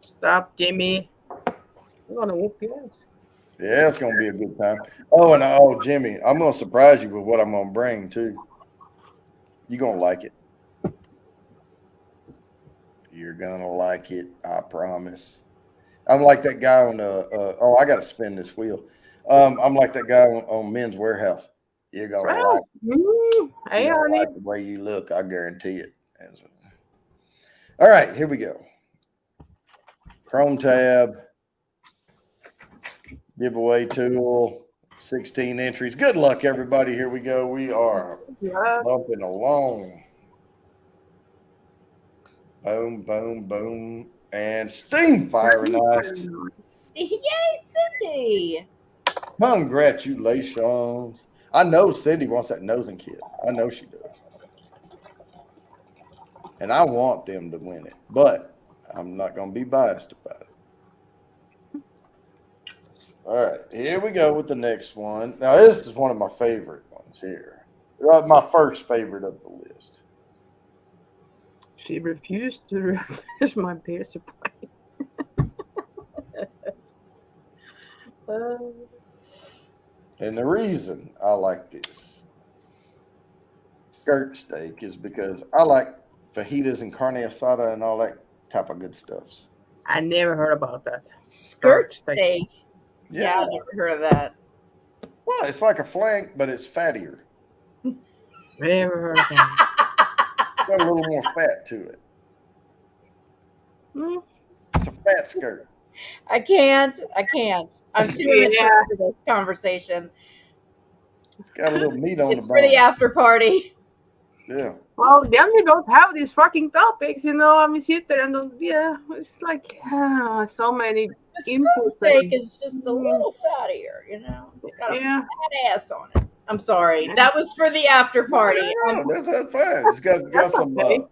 Stop, Jimmy. I'm going to whoop your ass. Yeah, it's going to be a good time. Oh, and Jimmy, I'm going to surprise you with what I'm going to bring, too. You're going to like it. You're gonna like it. I promise. I'm like that guy on oh, I gotta spin this wheel. I'm like that guy on Men's Warehouse. You're gonna Well, hey, you're gonna honey. like the way you look. I guarantee it. All right, here we go. Chrome tab, giveaway tool, 16 entries. Good luck, everybody. Here we go. We are Yeah. bumping along. Boom, boom, boom. And steam firing nice. Yay, Cindy! Congratulations. I know Cindy wants that nosing kit. I know she does. And I want them to win it, but I'm not going to be biased about it. All right, here we go with the next one. Now, this is one of my favorite ones here. My first favorite of the list. She refused to replace my beer supply. And the reason I like this skirt steak is because I like fajitas and carne asada and all that type of good stuffs. I never heard about that. Skirt Steak. steak. Yeah, I've never heard of that. Well, it's like a flank, but it's fattier. Never heard of that. It's got a little more fat to it. Hmm. It's a fat skirt. I can't. I'm too immature for this conversation. It's got a little meat on It's the for bone. the after party. Yeah. Well, then we don't have these fucking topics, you know. I mean, sit there and it's like so many. The skirt Input steak thing. is just a little fattier, you know. It's got a Yeah. fat ass on it. I'm sorry. That was for the after party. No, that's not fine. It's got That's some okay.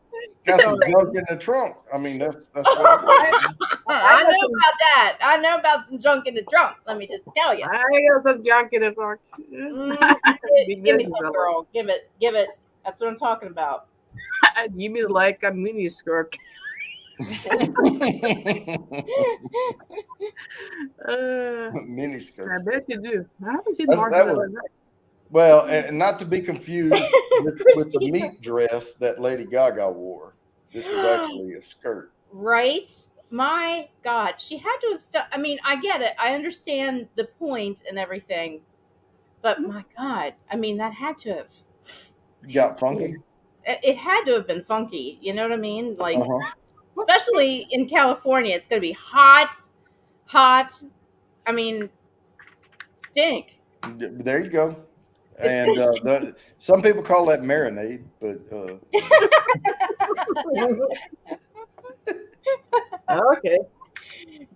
got some junk in the trunk. I mean, that's what it is. I know about that. I know about some junk in the trunk. Let me just tell you. I got some junk in the trunk. Give me some, girl. Give it. That's what I'm talking about. Give me like a mini skirt. Mini I skirts. bet you do. I haven't seen That's- more that than was- that. Well, and not to be confused with the Christina. meat dress that Lady Gaga wore. This is actually a skirt. Right? My God, she had to have I mean, I get it. I understand the point and everything, but my God, I mean, that had to have. Got funky. It had to have been funky. You know what I mean? Like, Uh-huh. especially in California, it's going to be hot. I mean, stink. There you go. And some people call that marinade, but Okay.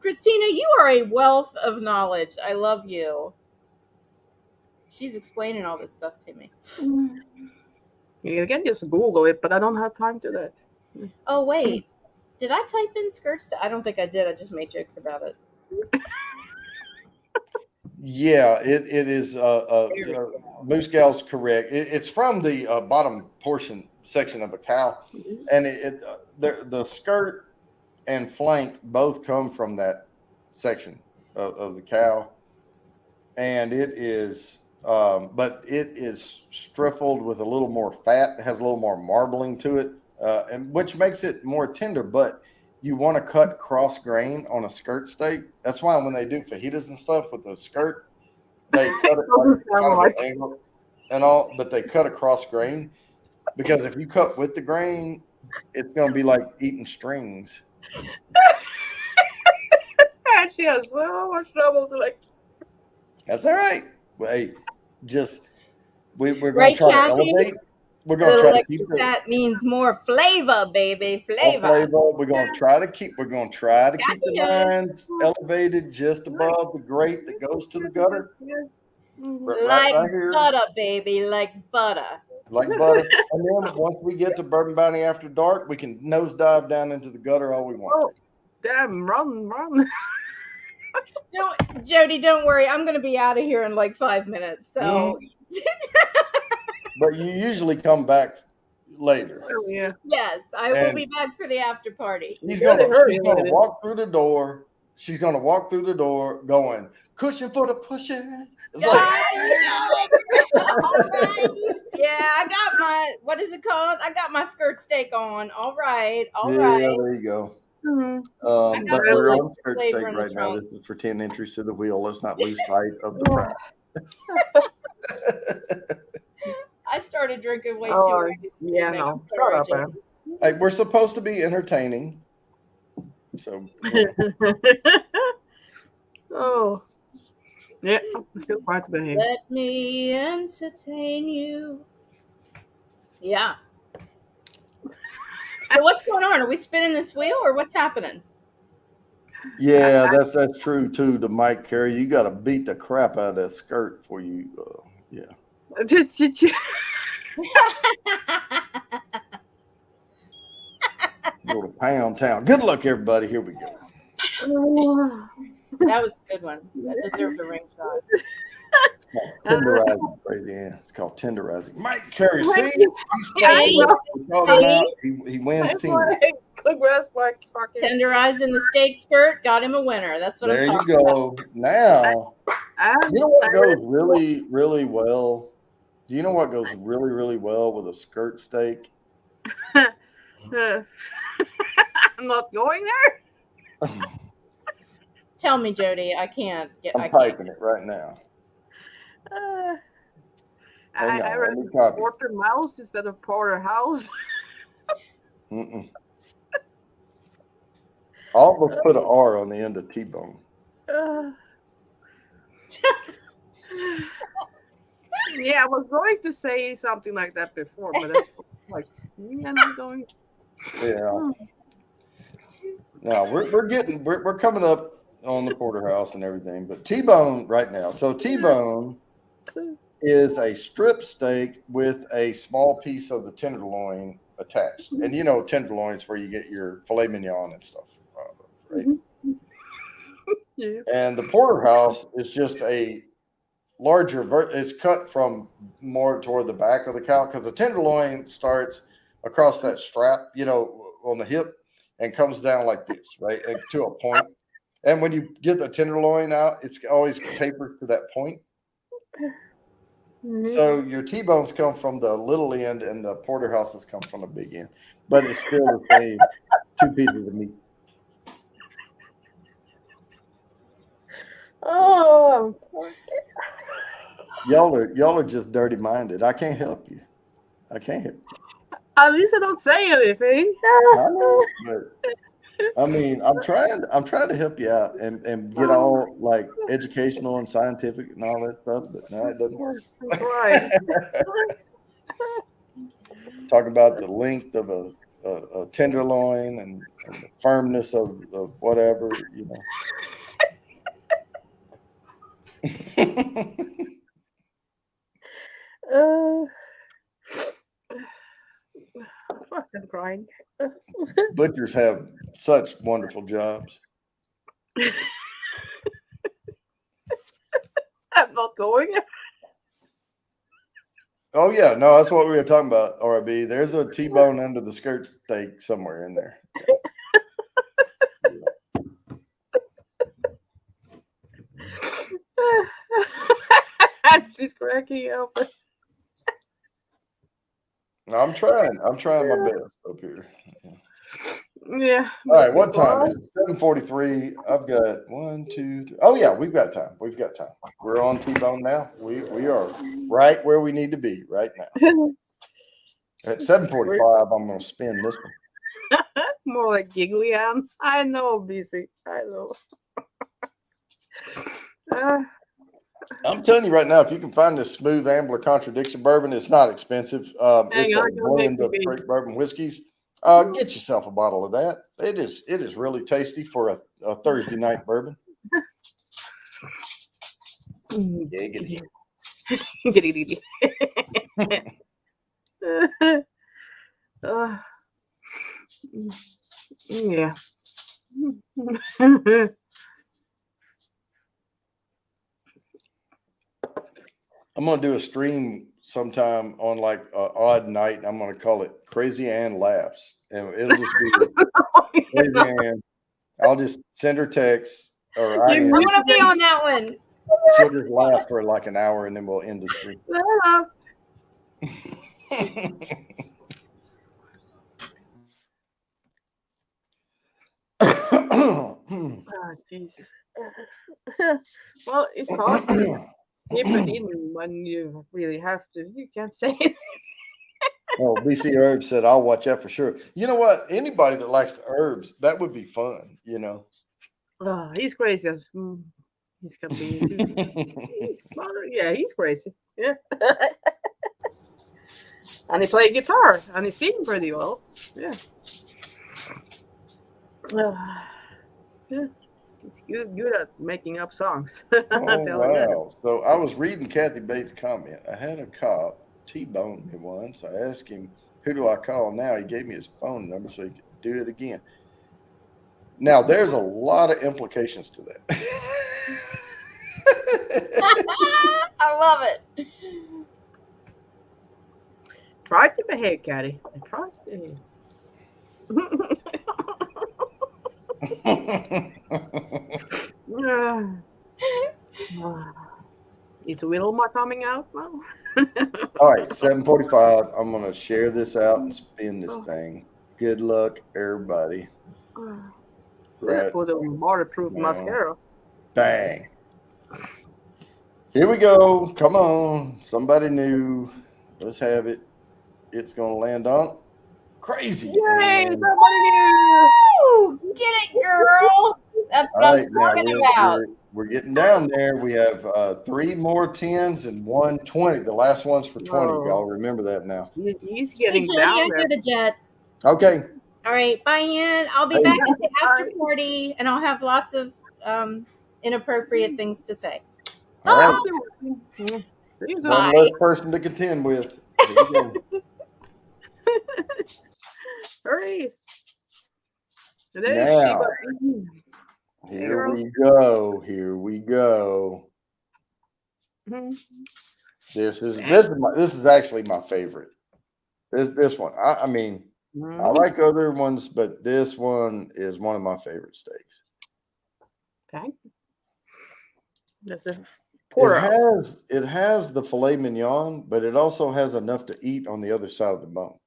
Christina, you are a wealth of knowledge. I love you. She's explaining all this stuff to me. You can just Google it, but I don't have time to that. Oh, wait. Did I type in skirts? I don't think I did. I just made jokes about it. yeah, it is. Moose Gal's correct. It's from the bottom portion section of a cow, and the skirt and flank both come from that section of the cow, and it is. But it is striffled with a little more fat. It has a little more marbling to it, and which makes it more tender. But you want to cut cross grain on a skirt steak. That's why when they do fajitas and stuff with the skirt, they cut it like kind of an angle and all, but they cut across grain because if you cut with the grain, it's going to be like eating strings. She has so much trouble to like. That's all right. Well, hey, just we're going Right, to try to Kathy? elevate. We're going to Little try to extra keep it. fat means more flavor, baby. More Flavor. flavor. We're going to try to keep the Kathy lines elevated just above the grate that goes to the gutter. Like right here. butter, baby. Like butter. Like butter. And then once we get to Bourbon Bounty After Dark, we can nosedive down into the gutter all we want. Oh, damn, run. Jody, don't worry. I'm going to be out of here in like 5 minutes. So, But you usually come back later. Oh, yeah. yes, I will And- be back for the after party. She's Yeah, gonna they hurry about it. walk through the door. She's gonna walk through the door going, cushion for the pushing. It's like, right. Yeah, I got my, what is it called? I got my skirt steak on. All right. Yeah, there you go. Mhm. I got But a we're little on extra skirt flavor steak in the right now. trunk. This is for 10 entries to the wheel. Let's not lose sight of the prize. I started drinking way too Oh, early. yeah, Nick. no. I'm Shut sorry, up, Jay. man. Hey, we're supposed to be entertaining. So, Oh. Yeah, I'm still quite behaved. Let me entertain you. Yeah. So what's going on? Are we spinning this wheel or what's happening? yeah, that's true too. To Mike Carey, you got to beat the crap out of that skirt before you. Yeah. Go to Pound Town. Good luck, everybody. Here we go. That was a good one. That deserved a ring shot. Tenderizing, crazy. Yeah, it's called tenderizing. Mike Carey, see, Thank he's See? talking See? about he wins team. Congrats, Mike. Tenderizing the steak skirt got him a winner. That's what There I'm you talking about. go. Now, you know what goes really, really well? Do you know what goes really, really well with a skirt steak? I'm not going there. Tell me, Jody. I can't get. I I'm can't. typing it right now. I Hang on, read let me copy. Porter Mouse instead of Porterhouse. Mm-mm. Almost put an R on the end of T-bone. Yeah, I was going to say something like that before, but that's like, I'm not going. Yeah. No, we're coming up on the porterhouse and everything, but T-bone right now. So T-bone is a strip steak with a small piece of the tenderloin attached, and you know tenderloin's where you get your filet mignon and stuff, right? Yeah. And the porterhouse is just a larger. It's cut from more toward the back of the cow because the tenderloin starts across that strap, you know, on the hip, and comes down like this, right, and to a point. And when you get the tenderloin out, it's always tapered to that point. So your T-bones come from the little end, and the porterhouses come from the big end, but it's still the same 2 pieces of meat. Oh, Y'all are just dirty minded. I can't help you. I can't help you. at least I don't say anything. I know, but I mean, I'm trying to help you out and get all like educational and scientific and all that stuff, but no, it doesn't work. Right. Talk about the length of a tenderloin and the firmness of whatever, you know. Fucking crying. Butchers have such wonderful jobs. I'm not going. Oh yeah, no, that's what we were talking about, RB. There's a T-bone under the skirt steak somewhere in there. She's cracking up. I'm trying my best up here. Yeah. All right, what time is it? 7:43. I've got 1, 2, 3. Oh yeah, we've got time. We're on T-bone now. We are right where we need to be right now. At 7:45, I'm gonna spin this one. More like giggly Ann. I know, BC. I know. I'm telling you right now, if you can find this Smooth Ambler Contradiction bourbon, it's not expensive. It's a blend of straight bourbon whiskeys. Get yourself a bottle of that. It is really tasty for a Thursday night bourbon. Giggity. Giggity. Yeah. I'm gonna do a stream sometime on like an odd night. And I'm gonna call it Crazy Ann Laughs, and it'll just be Crazy Ann. I'll just send her texts or I'm gonna be on that one. She'll just laugh for like an hour and then we'll end the stream. Hello. Oh, Jesus. Well, it's hard to keep it in when you really have to. You can't say it. Oh, BC Herbs said, I'll watch that for sure. You know what? Anybody that likes the herbs, that would be fun, you know. Oh, he's crazy. He's gonna be he's crazy. Yeah. And he played guitar and he sing pretty well. Yeah. Yeah. He's good at making up songs. Oh, Tell you that. wow. So I was reading Kathy Bates' comment. I had a cop T-bone me once. I asked him, who do I call now? He gave me his phone number so he could do it again. Now, there's a lot of implications to that. I love it. Try to behave, Caddy. Try to behave. Is Wilma coming out now? All right, 7:45. I'm going to share this out and spin this thing. Good luck, everybody. Right. For the waterproof mascara. Bang. Here we go. Come on. Somebody new. Let's have it. It's going to land on crazy. Yay, And- somebody new. Woo! Get it, girl. That's what All I'm right, now talking about. we're getting down there. We have 3 more 10s and 1 20. The last one's for 20. Whoa. Y'all remember that now. He's Hey, getting Jody, down I there. hear the jet. Okay. All right, bye, Ian. I'll be Hey. back at the after party, and I'll have lots of inappropriate things to say. All right. He's Bye. One less person to contend with. Here we go. Hurry. Now. Here we go. Here we go. This is actually my favorite. This one. I mean, I like other ones, but this one is one of my favorite steaks. Okay. That's a It porter. has the filet mignon, but it also has enough to eat on the other side of the bone.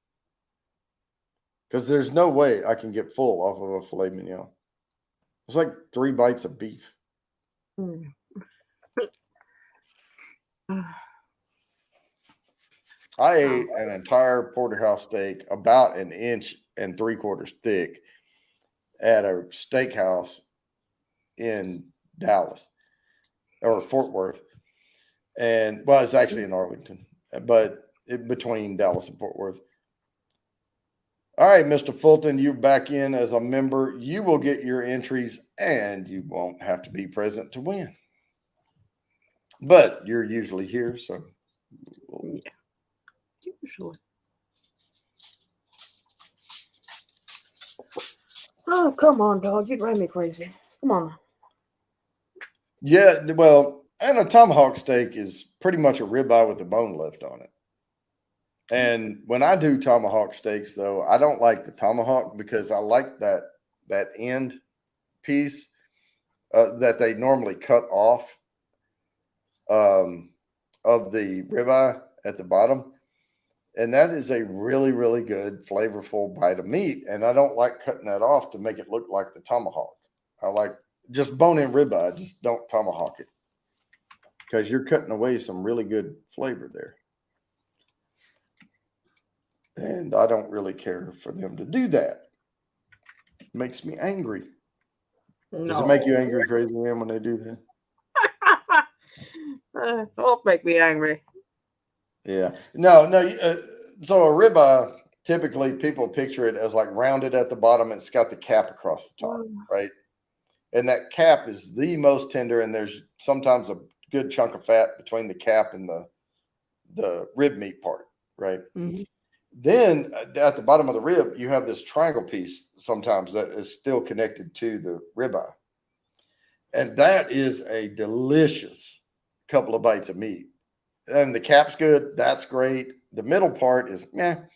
Because there's no way I can get full off of a filet mignon. It's like 3 bites of beef. I ate an entire porterhouse steak about 1 3/4 inches thick at a steakhouse in Dallas or Fort Worth. And well, it's actually in Arlington, but between Dallas and Fort Worth. All right, Mr. Fulton, you're back in as a member. You will get your entries and you won't have to be present to win. But you're usually here, so. Yeah. Usually. Oh, come on, dog. You drive me crazy. Come on. Yeah, well, and a tomahawk steak is pretty much a ribeye with the bone left on it. And when I do tomahawk steaks, though, I don't like the tomahawk because I like that end piece that they normally cut off of the ribeye at the bottom. And that is a really, really good, flavorful bite of meat. And I don't like cutting that off to make it look like the tomahawk. I like just bone-in ribeye. Just don't tomahawk it because you're cutting away some really good flavor there. And I don't really care for them to do that. It makes me angry. Does it make you angry, Crazy Man, when they do that? Don't make me angry. Yeah. No. So a ribeye, typically people picture it as like rounded at the bottom and it's got the cap across the top, right? And that cap is the most tender, and there's sometimes a good chunk of fat between the cap and the rib meat part, right? Mm-hmm. Then at the bottom of the rib, you have this triangle piece sometimes that is still connected to the ribeye. And that is a delicious couple of bites of meat. And the cap's good. That's great. The middle part is, after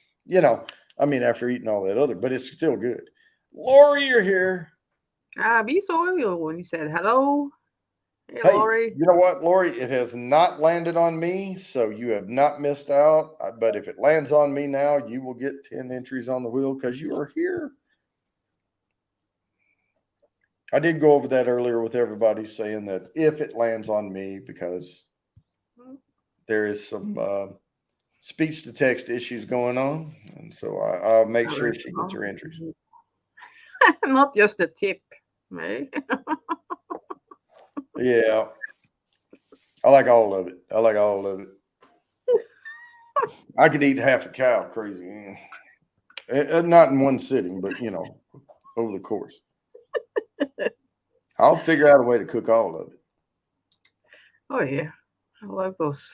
eating all that other, but it's still good. Lori, you're here. We saw you when you said hello. Hey, Hey, Lori. you know what, Lori? It has not landed on me, so you have not missed out. But if it lands on me now, you will get 10 entries on the wheel because you are here. I did go over that earlier with everybody, saying that if it lands on me, because there is some speech to text issues going on, and so I'll make sure she gets her entries. Not just a tip, eh? Yeah, I like all of it. I like all of it. I could eat half a cow, crazy. Not in one sitting, but over the course. I'll figure out a way to cook all of it. Oh yeah, I love those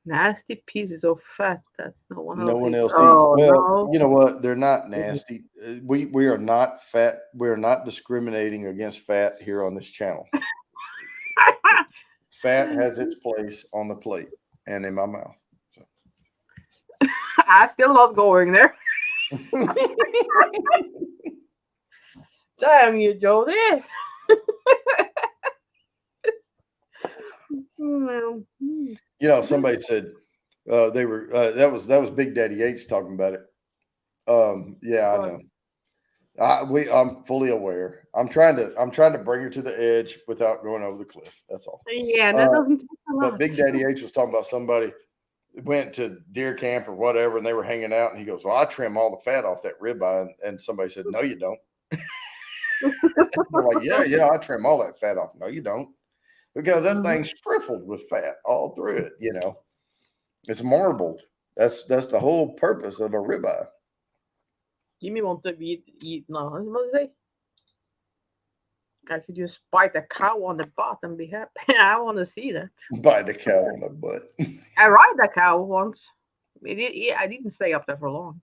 nasty pieces of fat that no one No else one eats. else eats. Oh Well, no. you know what? They're not nasty. We are not fat. We are not discriminating against fat here on this channel. Fat has its place on the plate and in my mouth. So. I'm still not going there. Damn you, Jody. Somebody said they were that was Big Daddy H talking about it. Yeah, I know. I'm fully aware. I'm trying to bring her to the edge without going over the cliff. That's all. Yeah, that doesn't take a lot. But Big Daddy H was talking about somebody went to deer camp or whatever, and they were hanging out, and he goes, "Well, I trim all the fat off that ribeye," and somebody said, "No, you don't." We're like, "Yeah, I trim all that fat off." No, you don't, because that thing's spriffled with fat all through it. It's marbled. That's the whole purpose of a ribeye. Jimmy want to eat now. What do you say? I could just bite a cow on the butt and be happy. I want to see that. Bite the cow on the butt. I ride a cow once. I didn't stay up there for long.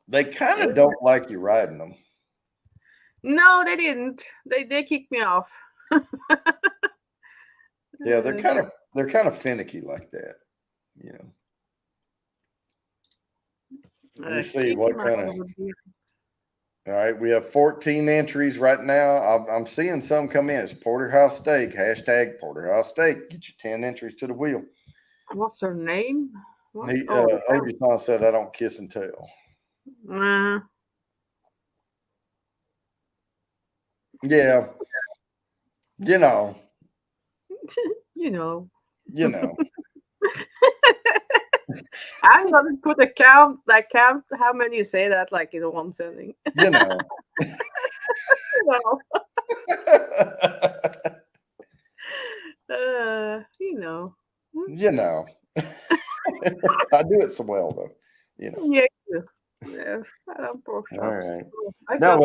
They kind of don't like you riding them. No, they didn't. They kicked me off. Yeah, they're kind of finicky like that. Let me see what kind of. All right, we have 14 entries right now. I'm seeing some come in. It's Porterhouse Steak. # Porterhouse Steak. Get your 10 entries to the wheel. What's her name? Obi-San said, "I don't kiss and tell." Yeah. I'm gonna put a count. How many you say that like in one sentence? I do it so well though. Yeah. I don't pork chops. All right. Now,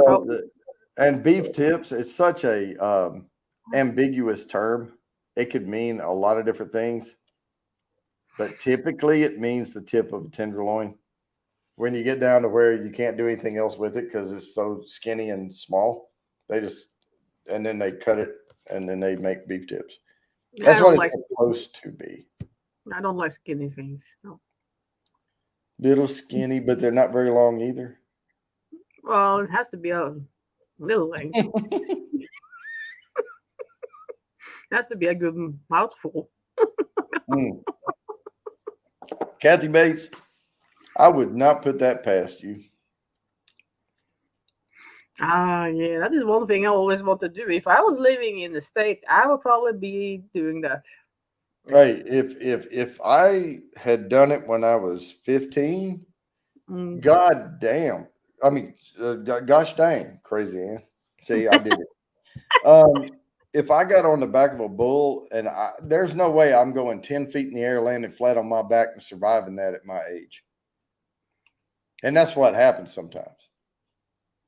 and beef tips is such a ambiguous term. It could mean a lot of different things, but typically it means the tip of a tenderloin. When you get down to where you can't do anything else with it because it's so skinny and small, and then they cut it and then they make beef tips. That's what it's supposed to be. I don't like skinny things. No. Little skinny, but they're not very long either. Well, it has to be a little length. It has to be a good mouthful. Kathy Bates, I would not put that past you. Yeah, that is one thing I always want to do. If I was living in the state, I would probably be doing that. Right. If I had done it when I was 15, God damn. I mean, gosh dang, crazy, Ann. See, I did it. If I got on the back of a bull, and there's no way I'm going 10 feet in the air, landing flat on my back and surviving that at my age. And that's what happens sometimes.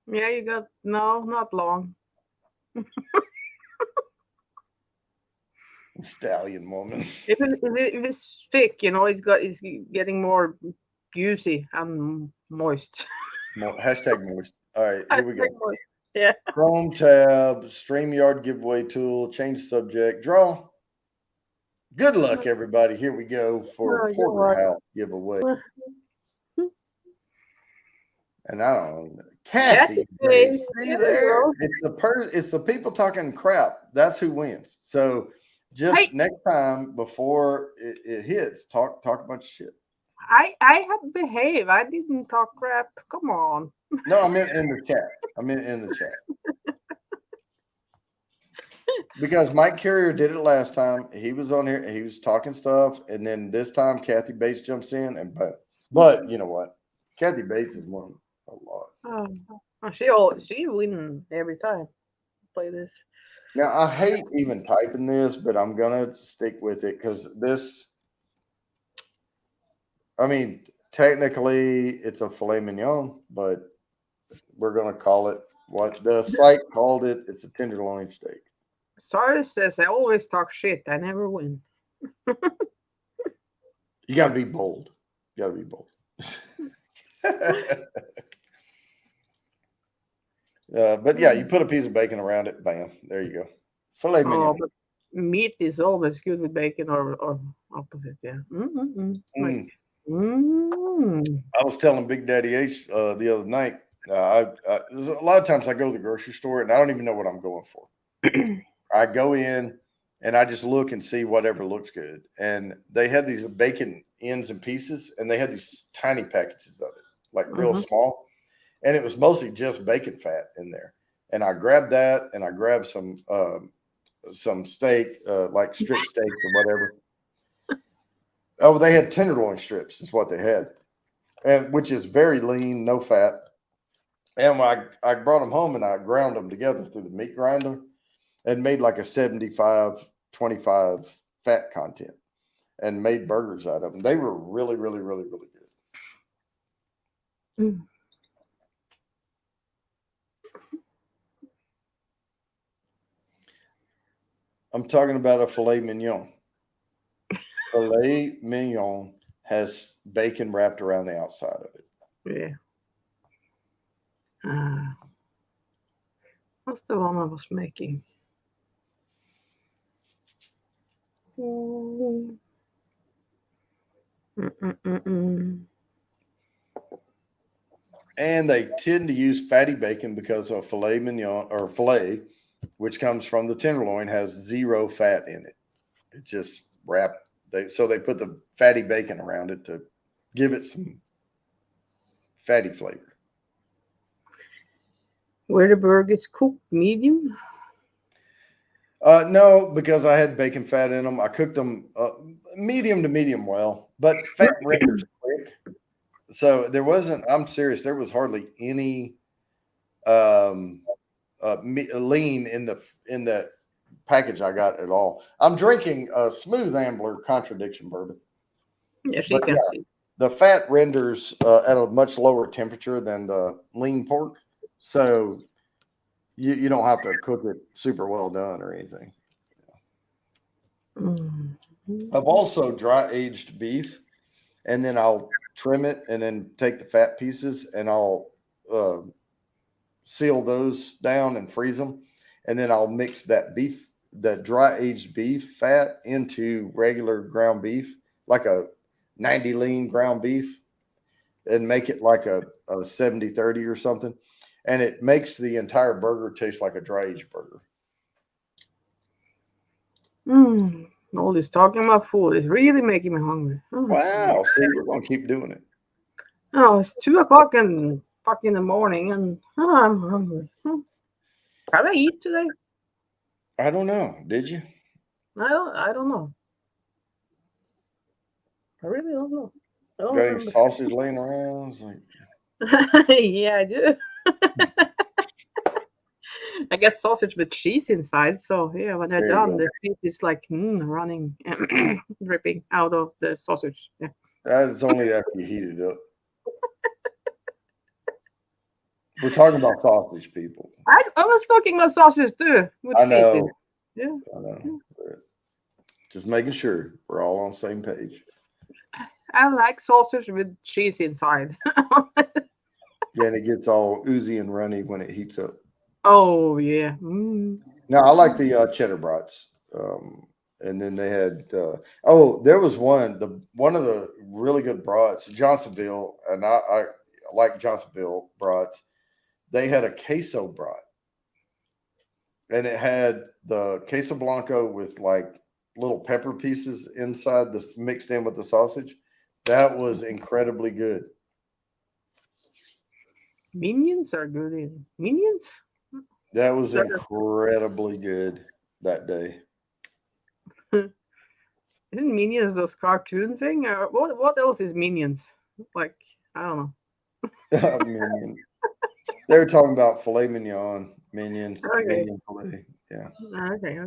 Yeah, not long. Stallion woman. If it's thick, it's getting more juicy and moist. # moist. All right, here we go. Moist. Yeah. Chrome tab, StreamYard giveaway tool, change subject, draw. Good luck, everybody. Here we go for Porterhouse giveaway. And I don't know. Kathy, Bates. see There you there? go. It's the people talking crap. That's who wins. So just Hey. next time before it hits, talk a bunch of shit. I have behaved. I didn't talk crap. Come on. No, I meant in the chat. Because Mike Carrier did it last time. He was on here. He was talking stuff, and then this time Kathy Bates jumps in, and but you know what? Kathy Bates has won a lot. She win every time. Play this. Now I hate even typing this, but I'm gonna stick with it because this. I mean, technically it's a filet mignon, but we're gonna call it what the site called it. It's a tenderloin steak. Sorry says I always talk shit. I never win. You gotta be bold. But yeah, you put a piece of bacon around it. Bam, there you go. Filet mignon. But meat is always good with bacon or opposite. Yeah. I was telling Big Daddy H the other night. There's a lot of times I go to the grocery store and I don't even know what I'm going for. I go in and I just look and see whatever looks good. And they had these bacon ends and pieces, and they had these tiny packages of it, like real small. And it was mostly just bacon fat in there. And I grabbed that, and I grabbed some steak, like strip steak or whatever. Oh, they had tenderloin strips is what they had, and which is very lean, no fat. And I brought them home and I ground them together through the meat grinder and made like a 75-25 fat content and made burgers out of them. They were really, really, really, really good. I'm talking about a filet mignon. Filet mignon has bacon wrapped around the outside of it. Yeah. What's the one I was making? And they tend to use fatty bacon because a filet mignon or filet, which comes from the tenderloin, has zero fat in it. It's just wrapped. So they put the fatty bacon around it to give it some fatty flavor. Were the burgers cooked medium? No, because I had bacon fat in them. I cooked them medium to medium well, but fat renders quick. So there wasn't, I'm serious, there was hardly any lean in the package I got at all. I'm drinking a Smooth Ambler Contradiction bourbon. Yes, you can see. The fat renders at a much lower temperature than the lean pork. So you don't have to cook it super well done or anything. I've also dry aged beef, and then I'll trim it and then take the fat pieces and I'll seal those down and freeze them. And then I'll mix that dry aged beef fat into regular ground beef, like a 90 lean ground beef, and make it like a 70-30 or something. And it makes the entire burger taste like a dry aged burger. All this talking about food is really making me hungry. Wow. See, we're going to keep doing it. Oh, it's 2:00 in the morning and I'm hungry. Have I eat today? I don't know. Did you? I don't know. I really don't know. Got any sausage laying around? Yeah, I do. I get sausage with cheese inside. So yeah, when they're done, the cheese is like running, dripping out of the sausage. Yeah. That's only after you heat it up. We're talking about sausage, people. I was talking about sausage too. With I know. cheese in. Yeah. I know. Just making sure we're all on the same page. I like sausage with cheese inside. Yeah, and it gets all oozy and runny when it heats up. Oh yeah. Now I like the cheddar brats, and then they had. There was one of the really good brats, Johnsonville, and I like Johnsonville brats. they had a queso brat. And it had the queso blanco with like little pepper pieces inside this mixed in with the sausage. That was incredibly good. Minions are good in Minions. That was Sure. incredibly good that day. Isn't Minions those cartoon thing? Or what else is Minions? Like, I don't know. Minion. They were talking about filet mignon, minions, Okay. minion filet. Yeah. Okay.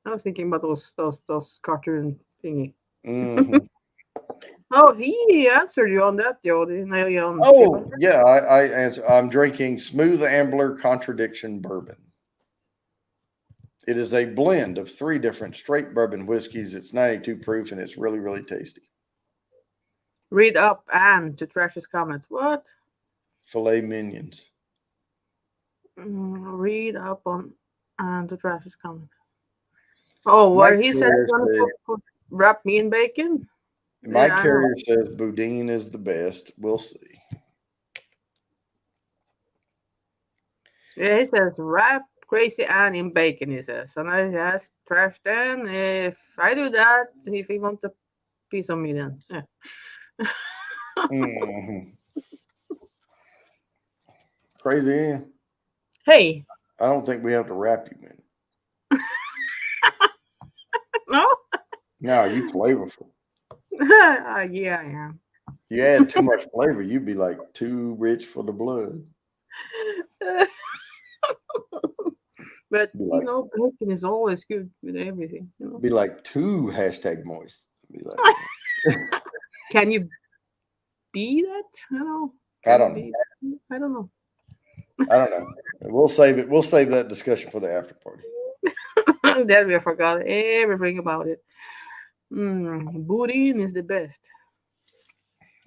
I was thinking about those cartoon thingy. Mhm. Oh, he answered you on that, Joe. Didn't I? Oh, yeah. I answer. I'm drinking Smooth Ambler Contradiction Bourbon. It is a blend of 3 different straight bourbon whiskeys. It's 92 proof and it's really, really tasty. Read up and to Trash's comment. What? Filet minions. Read up on and to Trash's comment. Oh, Mike where he said Carrier he's gonna said- put wrap me in bacon. Mike Yeah, I know. Carrier says Boudin is the best. We'll see. Yeah, he says wrap Crazy Ann in bacon. He says, and I asked Trash then if I do that, if he wants a piece of me, then yeah. Mhm. Crazy Ann. Hey, I don't think we have to wrap you in. no. No, you flavorful. Yeah, I am. You add too much flavor, you'd be like too rich for the blood. But Be like- bacon is always good with everything. Be like too #moist. Be like, Can you be that? I don't know. I don't know. I don't know. I don't know. We'll save it. We'll save that discussion for the after party. Then we forgot everything about it. Boudin is the best.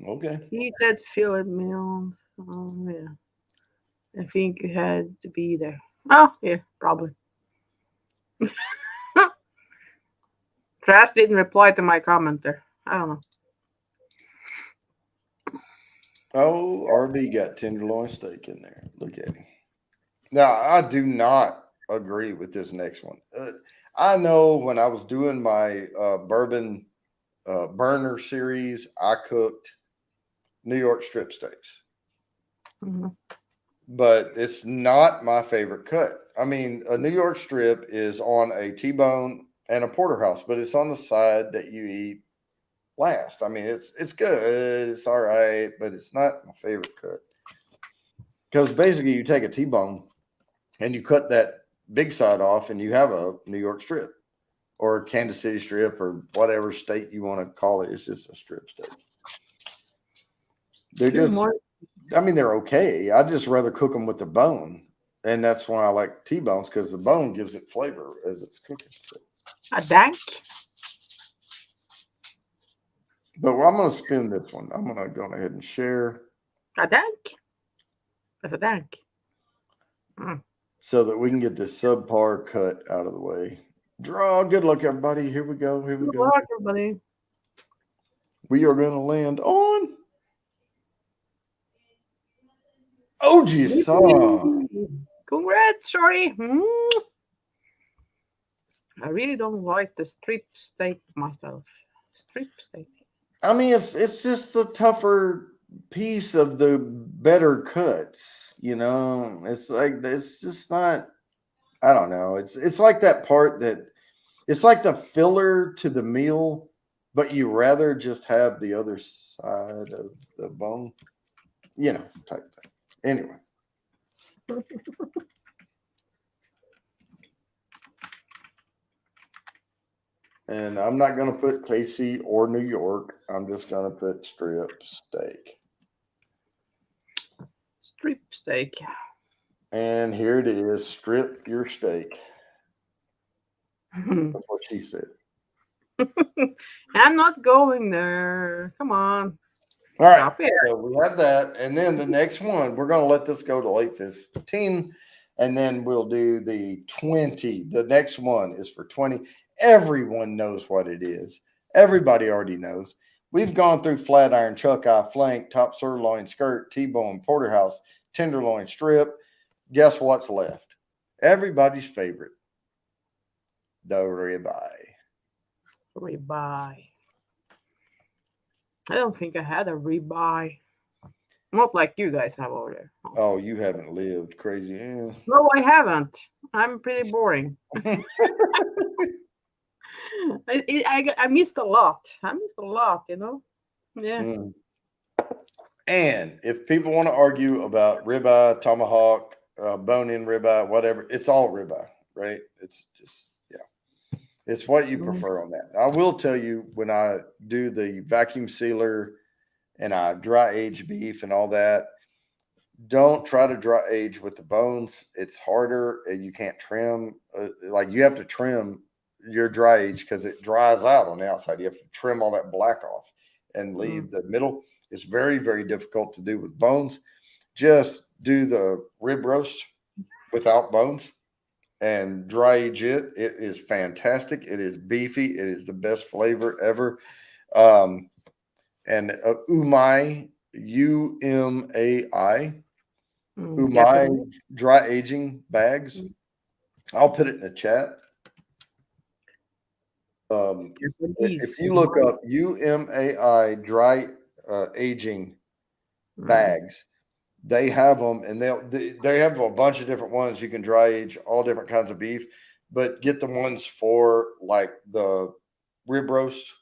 Okay. He said filet mignon. Yeah. I think you had to be there. Oh, yeah, probably. Trash didn't reply to my comment there. I don't know. Oh, RB got tenderloin steak in there. Look at him. Now, I do not agree with this next one. I know when I was doing my bourbon burner series, I cooked New York strip steaks, Mhm. but it's not my favorite cut. I mean, a New York strip is on a T-bone and a porterhouse, but it's on the side that you eat last. I mean, it's good, it's all right, but it's not my favorite cut. Because basically you take a T-bone and you cut that big side off and you have a New York strip or a Kansas City strip or whatever state you want to call it. It's just a strip steak. They're Two just, more. I mean, they're okay. I'd just rather cook them with the bone. And that's why I like T-bones, because the bone gives it flavor as it's cooking. So. A dank. But I'm going to spin this one. I'm going to go ahead and share A dank. That's a dank. so that we can get this subpar cut out of the way. Draw. Good luck, everybody. Here we go. Here we Good go. luck, everybody. We are going to land on OG song. Congrats, Shorty. I really don't like the strip steak myself. Strip steak. I mean, it's just the tougher piece of the better cuts, you know. It's like it's just not. I don't know. It's like that part that it's like the filler to the meal, but you rather just have the other side of the bone, you know, type thing. Anyway. And I'm not going to put KC or New York. I'm just going to put strip steak. Strip steak. And here it is. Strip your steak. That's what she said. I'm not going there. Come on. All right. Stop it. So we have that. And then the next one, we're going to let this go to 8:15. And then we'll do the 20. The next one is for 20. Everyone knows what it is. Everybody already knows. We've gone through flat iron, chuck eye, flank, top sirloin, skirt, T-bone, porterhouse, tenderloin strip. Guess what's left? Everybody's favorite, the ribeye. Ribeye. I don't think I had a ribeye. Not like you guys have over there. Oh, you haven't lived, crazy. Yeah. No, I haven't. I'm pretty boring. I missed a lot. You know? Yeah. Mm. And if people want to argue about ribeye, tomahawk, bone-in ribeye, whatever, it's all ribeye, right? It's just, yeah. It's what you prefer on that. I will tell you, when I do the vacuum sealer and I dry age beef and all that, don't try to dry age with the bones. It's harder and you can't trim. Like you have to trim your dry age because it dries out on the outside. You have to trim all that black off and leave the middle. It's very, very difficult to do with bones. Just do the rib roast without bones and dry age it. It is fantastic. It is beefy. It is the best flavor ever. And Umai, UMAI, Umai dry aging bags. I'll put it in the chat. If you look up UMAI dry aging bags, they have them, and they have a bunch of different ones. You can dry age all different kinds of beef, but get the ones for like the rib roast,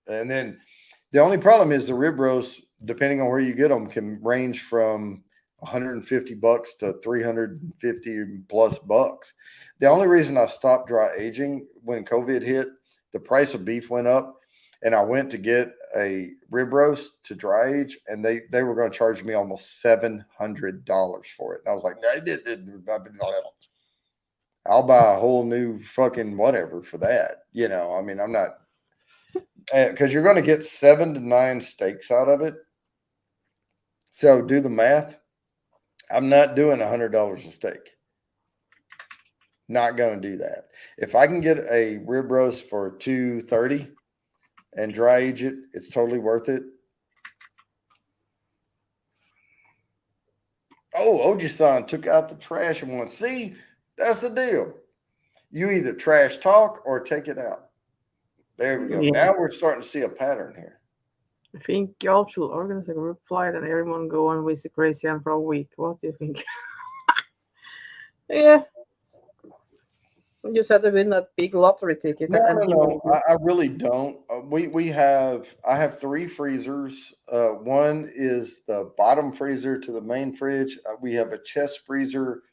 and then the only problem is the rib roast, depending on where you get them, can range from $150 to $350 plus bucks. The only reason I stopped dry aging when COVID hit, the price of beef went up, and I went to get a rib roast to dry age, and they were going to charge me almost $700 for it. And I was like, I'll buy a whole new fucking whatever for that. I mean, I'm not, because you're going to get 7 to 9 steaks out of it. So do the math. I'm not doing $100 a steak. Not going to do that. If I can get a rib roast for $230 and dry age it, it's totally worth it. Oh, Oji-san took out the trash and went, see, that's the deal. You either trash talk or take it out. There we go. Yeah. Now we're starting to see a pattern here. I think y'all should organize a group flight and everyone go and visit Graceland for a week. What do you think? Yeah. You just have to win that big lottery ticket. No. I really don't. I have 3 freezers. One is the bottom freezer to the main fridge. We have a chest freezer,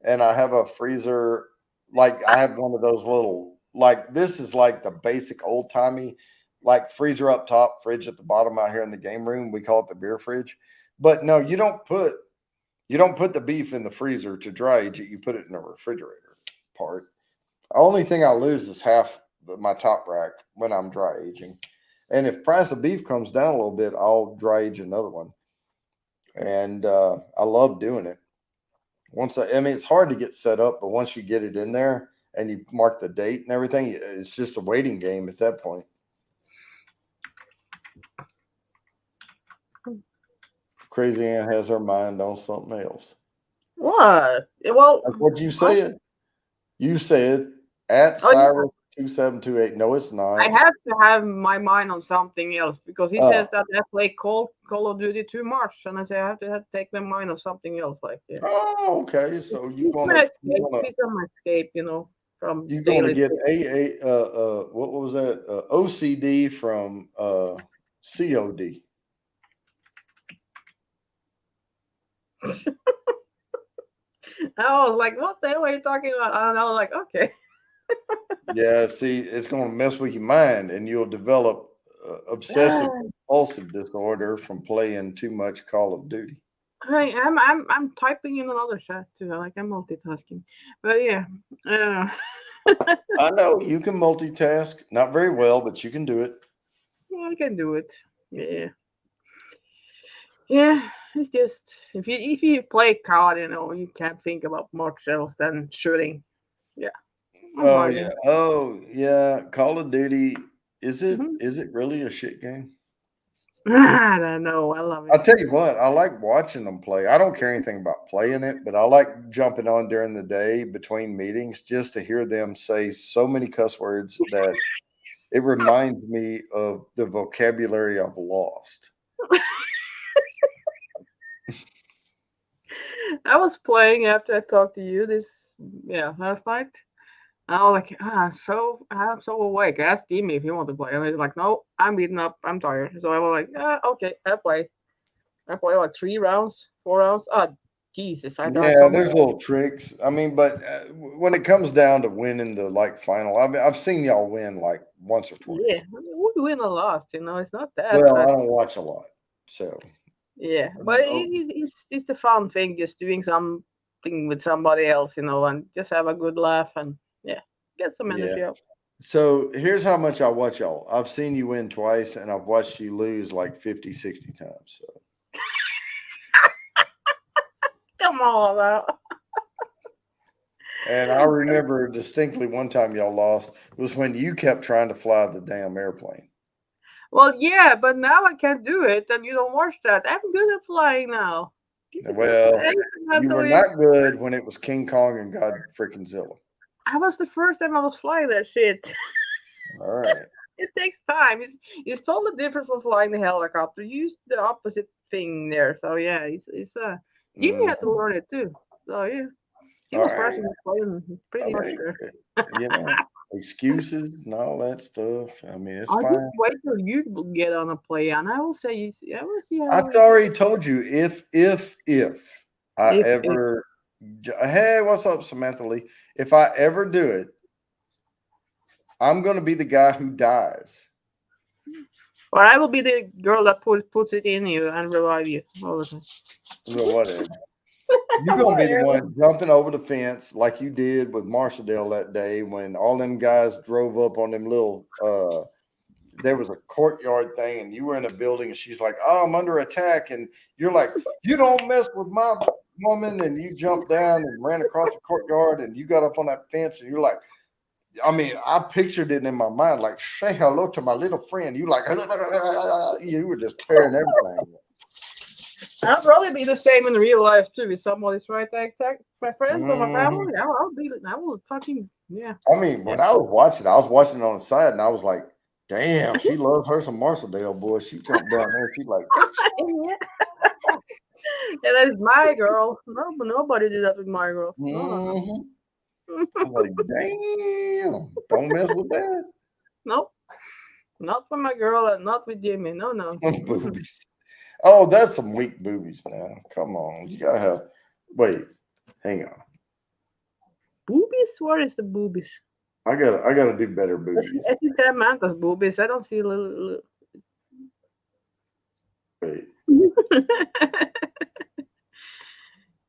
and I have a freezer. Like I have one of those little, like this is like the basic old timey, like freezer up top, fridge at the bottom out here in the game room. We call it the beer fridge. But no, you don't put the beef in the freezer to dry age it. You put it in the refrigerator part. The only thing I lose is half my top rack when I'm dry aging. And if price of beef comes down a little bit, I'll dry age another one. And I love doing it. It's hard to get set up, but once you get it in there and you mark the date and everything, it's just a waiting game at that point. Crazy Ann has her mind on something else. What? Well, that's what you said. You said at Cyrus 2728. No, it's not. I have to have my mind on something else because he says that I play Call of Duty too much, and I say I have to take my mind on something else. Like that. Oh, okay. So you want to escape, from you going to get what was that? OCD from COD. I was like, what the hell are you talking about? And I was like, okay. Yeah, see, it's going to mess with your mind, and you'll develop obsessive compulsive disorder from playing too much Call of Duty. I'm typing in another chat too. I'm multitasking, but yeah. I know you can multitask, not very well, but you can do it. Yeah, I can do it. Yeah. It's just if you play COD, you can't think about much else than shooting. Yeah. Oh yeah. Call of Duty. Is it really a shit game? I don't know. I love I'll it. tell you what, I like watching them play. I don't care anything about playing it, but I like jumping on during the day between meetings just to hear them say so many cuss words that it reminds me of the vocabulary I've lost. I was playing after I talked to you last night. I was like, I'm so awake. I asked Dimi if he wanted to play. And he's like, no, I'm beaten up. I'm tired. So I was like, okay, I play. I play like 3 rounds, 4 rounds. Oh, Jesus. I thought Yeah, something. there's little tricks. I mean, but when it comes down to winning the like final, I mean, I've seen y'all win like once or twice. Yeah, I mean, we win a lot. It's not that, Well, I but don't watch a lot, so yeah. But oh, it's the fun thing, just doing something with somebody else, and just have a good laugh and yeah, get some yeah. energy up. So here's how much I watch y'all. I've seen you win twice, and I've watched you lose like 50, 60 times. So. Come on, now. And I remember distinctly one time y'all lost was when you kept trying to fly the damn airplane. Well, yeah, but now I can't do it, and you don't watch that. I'm good at flying now. Well, I'm you were doing- not good when it was King Kong and God freaking Zilla. I was the first time I was flying that shit. All right. It takes time. It's totally different from flying the helicopter. You use the opposite thing there. So yeah, it's Jimmy had to learn it too. So yeah, he All was right. practicing playing pretty much there. You know, excuses and all that stuff. I mean, it's I fine. just wait till you get on a play, and I will say, I will see how. I've already told you if I If- ever, hey, what's up, Samantha Lee? If I ever do it, I'm going to be the guy who dies. Or I will be the girl that puts it in you and revive you all the time. Well, whatever. You're going to be the one jumping over the fence like you did with Marshall that day when all them guys drove up on them little, there was a courtyard thing and you were in a building and she's like, oh, I'm under attack. And you're like, you don't mess with my woman. And you jumped down and ran across the courtyard and you got up on that fence and you're like, I mean, I pictured it in my mind, like, say hello to my little friend. You like, you were just tearing everything. I'll probably be the same in real life too. If somebody's trying to attack my friends or my family, I will fucking, yeah. I mean, when I was watching it on the side and I was like, damn, she loves her some Marshall, boy. She jumped down there. She's like, Yeah, that is my girl. No, but nobody did that with my girl. No. I was like, damn, don't mess with that. Nope. Not with my girl and not with Jimmy. No. Boobies. Oh, that's some weak boobies now. Come on. You gotta have wait, hang on. Boobies? Where is the boobies? I gotta do better boobies. I see Samantha's boobies. I don't see little. Wait.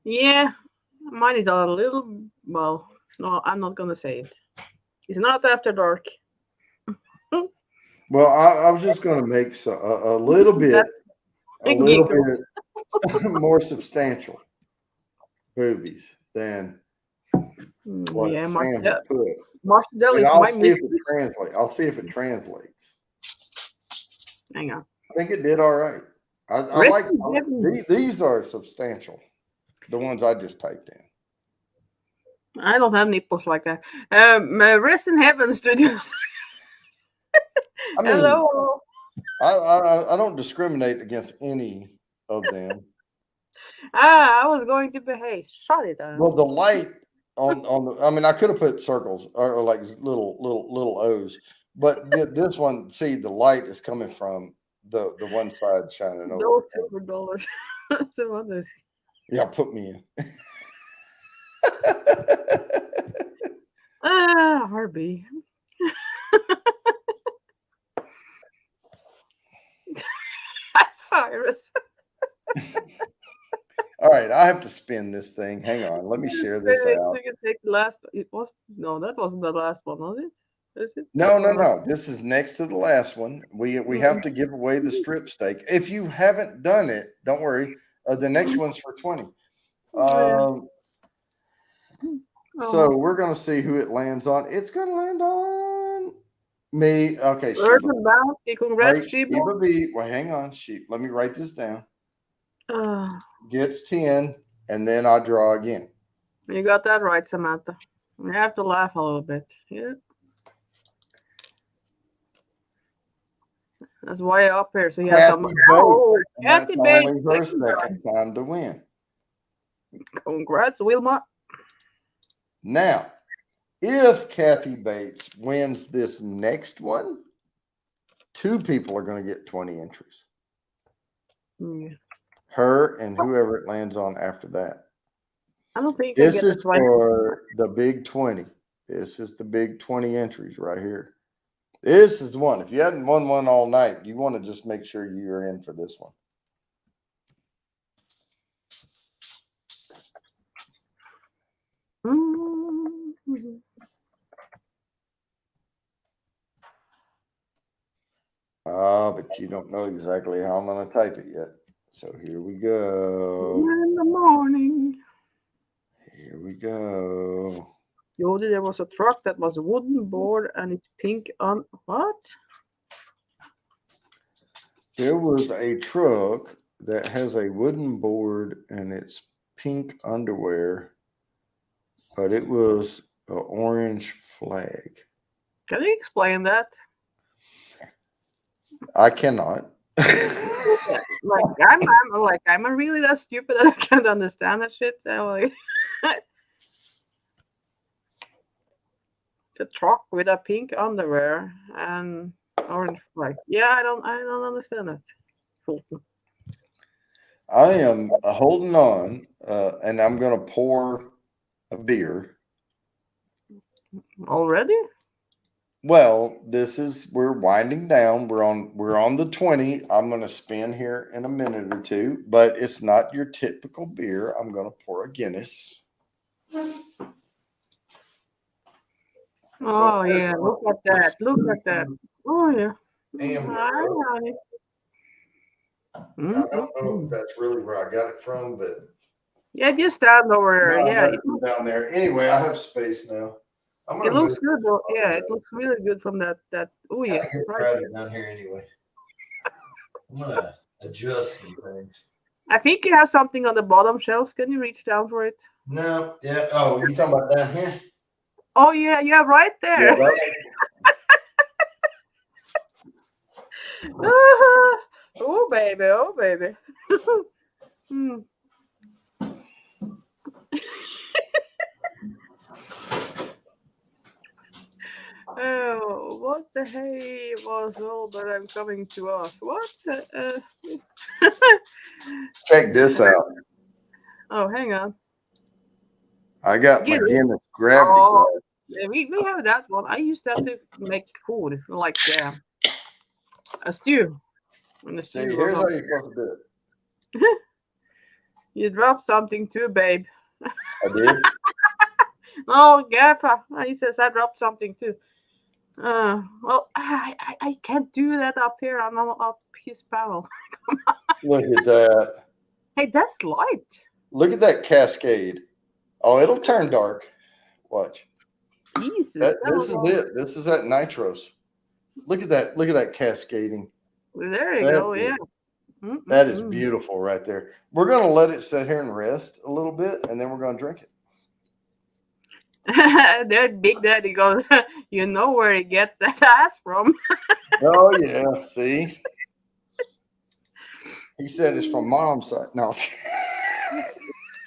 Yeah, mine is a little. Well, no, I'm not gonna say it. It's not after dark. Well, I was just gonna make a little bit more substantial boobies than what Yeah, Sam had put. Marcel And is I'll my see if mistress. it translates. I'll see if it translates. Hang on. I think it did all right. I like these are substantial. The ones I just typed in. I don't have nipples like that. Rest in Heaven Studios. I mean, Hello. I don't discriminate against any of them. I was going to behave. Shut it down. Well, the light on the, I mean, I could have put circles or like little O's, but this one, see, the light is coming from the one side shining over. Those silver dollars. The others. Yeah, put me in. Harvey. Cyrus. All right, I have to spin this thing. Hang on, let me share this out. You can take the last. It was that wasn't the last one, was it? Is it? No. This is next to the last one. We have to give away the strip steak. If you haven't done it, don't worry. The next one's for 20. So we're gonna see who it lands on. It's gonna land on Me, okay, Sheba. Urban Bounty, congrats, Right, Sheba. Sheba B. Well, hang on, let me write this down. Uh, Gets 10, and then I draw again. you got that right, Samantha. You have to laugh a little bit. Yeah. That's why up here. So you have Kathy some. Bates. Oh, And that's Kathy only Bates. her second time. second time to win. Congrats, Wilma. Now, if Kathy Bates wins this next one, 2 people are going to get 20 entries. Yeah. Her and whoever it lands on after that. I don't think you This can get is this right. for the big 20. This is the big 20 entries right here. This is the one. If you hadn't won one all night, you want to just make sure you're in for this one. Mm-hmm. But you don't know exactly how I'm going to type it yet. So here we go. In the morning. Here we go. Jody, there was a truck that was wooden board and it's pink on what? There was a truck that has a wooden board and it's pink underwear, but it was an orange flag. Can you explain that? I cannot. I'm really that stupid that I can't understand that shit. I'm like, it's a truck with a pink underwear and orange flag. Yeah, I don't understand that. Fulton. I am holding on, and I'm going to pour a beer. Already? Well, we're winding down. We're on the 20. I'm going to spin here in a minute or two, but it's not your typical beer. I'm going to pour a Guinness. Oh yeah, look at that. Look at that. Oh yeah. Amber. Hi, honey. I don't know if that's really where I got it from, but Yeah, just stand over there. no, I Yeah, got it from down there. Anyway, I have space now. it looks good though. Yeah, it looks really good from that. Oh yeah. Get Right. down here anyway. I'm gonna adjust some things. I think you have something on the bottom shelf. Can you reach down for it? No, yeah. Oh, you talking about down here? Oh yeah, right there. Yeah, Oh baby, oh baby. Hmm. Oh, what the hey was all that I'm coming to us? What? check this out. Oh, hang on. I got my Get it. Guinness gravity Oh. glass. Yeah, we have that one. I use that to make food, like a stew. And the See, stew here's goes how on. you're supposed to do it. You dropped something too, babe. I did. Oh, Gaffa. He says I dropped something too. Well, I can't do that up here. I'm not up his panel. Look at that. Hey, that's light. Look at that cascade. Oh, it'll turn dark. Watch. Jesus. This is it. This is that nitros. Look at that. Look at that cascading. There you That go. is- Yeah. That is beautiful right there. We're going to let it sit here and rest a little bit, and then we're going to drink it. There, Big Daddy goes, you know where he gets that ass from. Oh, yeah. See? He said it's from mom's side. No.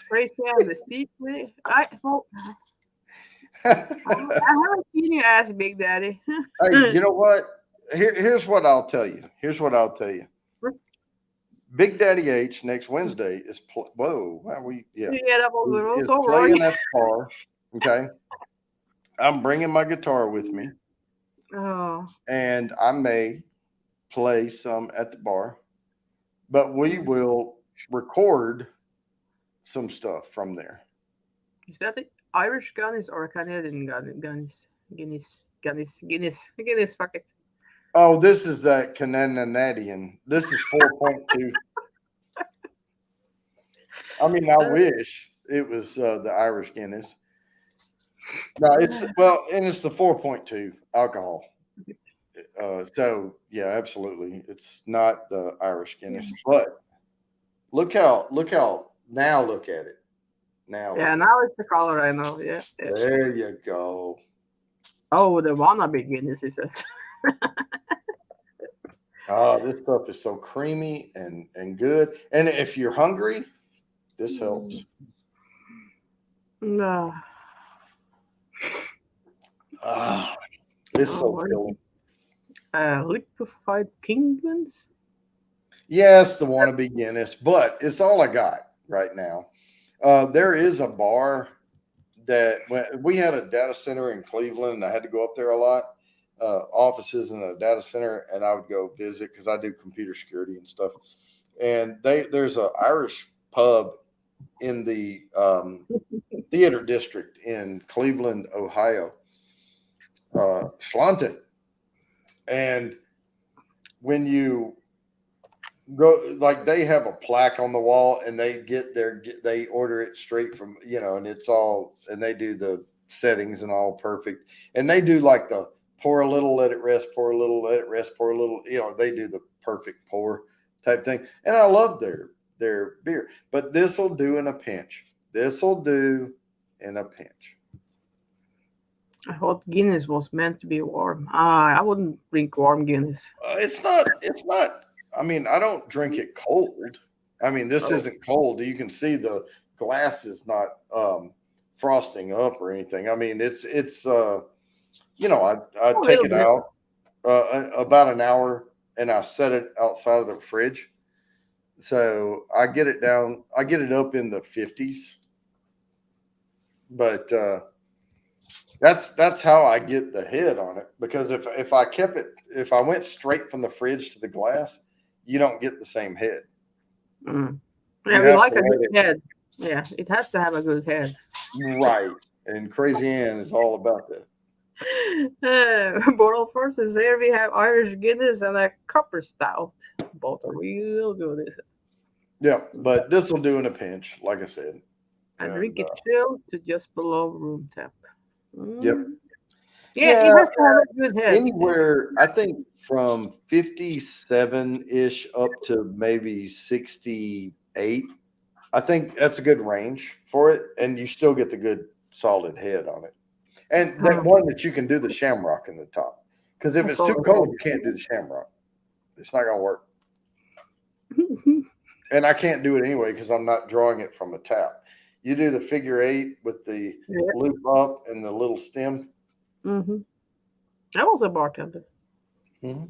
Tracy and the Steve. I haven't seen your ass, Big Daddy. Hey, you know what? Here's what I'll tell you. Big Daddy H next Wednesday is whoa. Why are we? Yeah, You get up over the road, is so playing wrong. at the bar. Okay, I'm bringing my guitar with me, Oh, and I may play some at the bar, but we will record some stuff from there. is that the Irish Guinness or Canadian Guinness? Guinness, fuck it. Oh, this is that Canadian. This is 4.2. I mean, I wish it was the Irish Guinness. No, it's and it's the 4.2 alcohol. So yeah, absolutely, it's not the Irish Guinness, but look how now look at it now. Yeah, Look now it's the color I know. Yeah. at there you go. Oh, the wannabe Guinness, he says. This stuff is so creamy and good. And if you're hungry, this helps. No. It's so filling. Liquefied penguins. Yes, the wannabe Guinness, but it's all I got right now. There is a bar that we had a data center in Cleveland, and I had to go up there a lot. Offices in a data center, and I would go visit because I do computer security and stuff. And there's an Irish pub in the theater district in Cleveland, Ohio, Schlanten. And when you go, like, they have a plaque on the wall, and they order it straight from, and it's all, and they do the settings and all perfect, and they do like the pour a little, let it rest, pour a little, let it rest, pour a little, they do the perfect pour type thing. And I love their beer, but this will do in a pinch. I thought Guinness was meant to be warm. I wouldn't drink warm Guinness. It's not. I mean, I don't drink it cold. I mean, this isn't cold. You can see the glass is not frosting up or anything. I mean, it's I take it out about an hour, and I set it outside of the fridge. So I get it up in the 50s. But that's how I get the head on it, because if I went straight from the fridge to the glass, you don't get the same head. Mm. Yeah, we like a good head. Yeah, it has to have a good head. Right. And Crazy Ann is all about that. Boral Forces, there we have Irish Guinness and a copper stout. Both are real good. Yeah, but this will do in a pinch, like I said. I drink it chilled to just below room temp. Yep. Yeah, it has to have a good head. Anywhere, I think from 57-ish up to maybe 68. I think that's a good range for it, and you still get the good solid head on it. And that one that you can do the shamrock in the top. Because if it's too cold, you can't do the shamrock. It's not going to work. And I can't do it anyway because I'm not drawing it from a tap. You do the figure 8 with the loop up and the little stem. Mm-hmm. I was a bartender. Mm-hmm.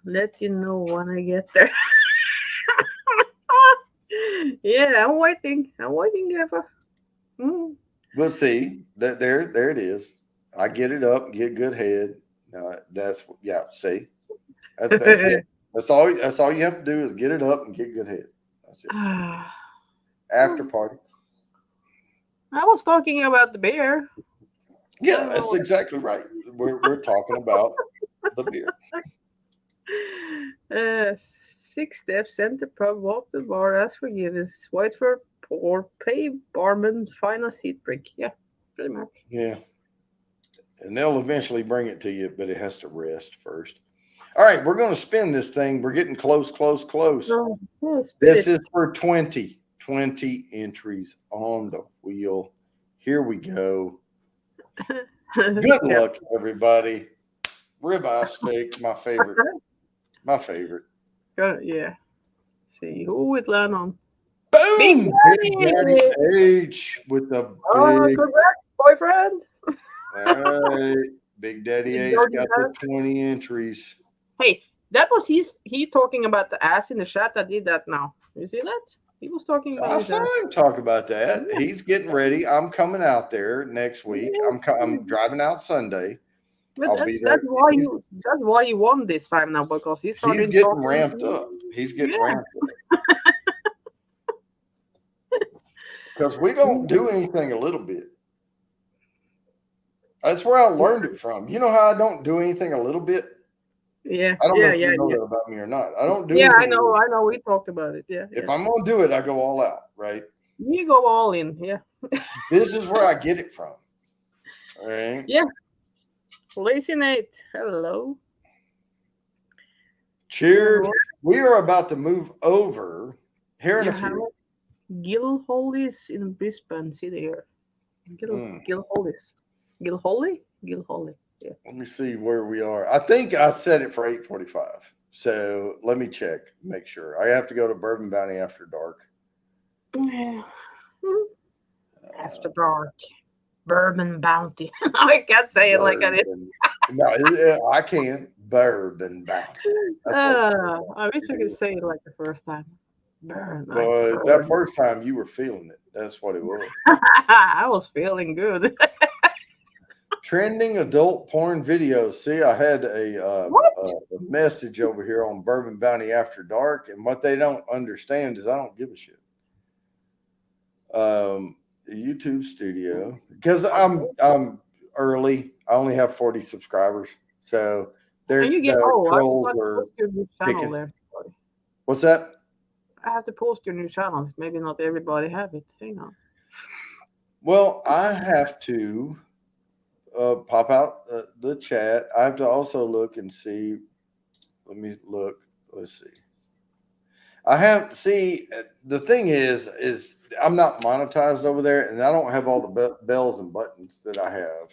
Let you know when I get there. Yeah, I'm waiting, Eva. We'll see. There it is. I get it up, get good head. See, that's it. That's all you have to do is get it up and get good head. That's it. After party. I was talking about the beer. Yeah, that's exactly right. We're talking about the beer. 6 steps, enter pub, walk the bar, ask for Guinness, wait for pour, pay barman, find a seat break. Yeah, pretty much. Yeah. And they'll eventually bring it to you, but it has to rest first. All right, we're going to spin this thing. We're getting close. Oh, This is for 20 entries on the wheel. Here we go. Good luck, everybody. Ribeye steak, my favorite. Yeah. See who would land on. Boom! Big Daddy H with the big. Congrats, boyfriend. All right. Big Daddy H got the 20 entries. Hey, that was he talking about the ass in the chat that did that now. You see that? He was talking about I saw him talk about that. He's getting ready. I'm coming out there next week. I'm driving out Sunday. But that's why you won this time now, because he's getting ramped up. He's getting ramped up. Because we don't do anything a little bit. That's where I learned it from. You know how I don't do anything a little bit? Yeah. I don't know if you know that about me or not. I don't do anything. I know. We talked about it. Yeah. If I'm going to do it, I go all out, right? You go all in, yeah. This is where I get it from. All right. Yeah. Lazy Nate, hello. Cheers. We are about to move over here in You a have few. Gil Hollis in Brisbane. See there. Gil Hollis. Gil Holly? Gil Holly. Yeah. Let me see where we are. I think I set it for 8:45. So let me check, make sure. I have to go to Bourbon Bounty after dark. After dark. Bourbon Bounty. I can't say it like I did. No, I can. Bourbon Bounty. I wish I could say it like the first time. But that first time you were feeling it. That's what it was. I was feeling good. Trending adult porn videos. See, I had a message over here on Bourbon Bounty After Dark, and what they don't understand is I don't give a shit. YouTube studio, because I'm early. I only have 40 subscribers, so they're And you get trolls I are post your new channel picking. there. Sorry. What's that? I have to post your new channels. Maybe not everybody have it. Hang on. Well, I have to pop out the chat. I have to also look and see. Let me look. Let's see. I have the thing is I'm not monetized over there, and I don't have all the bells and buttons that I have,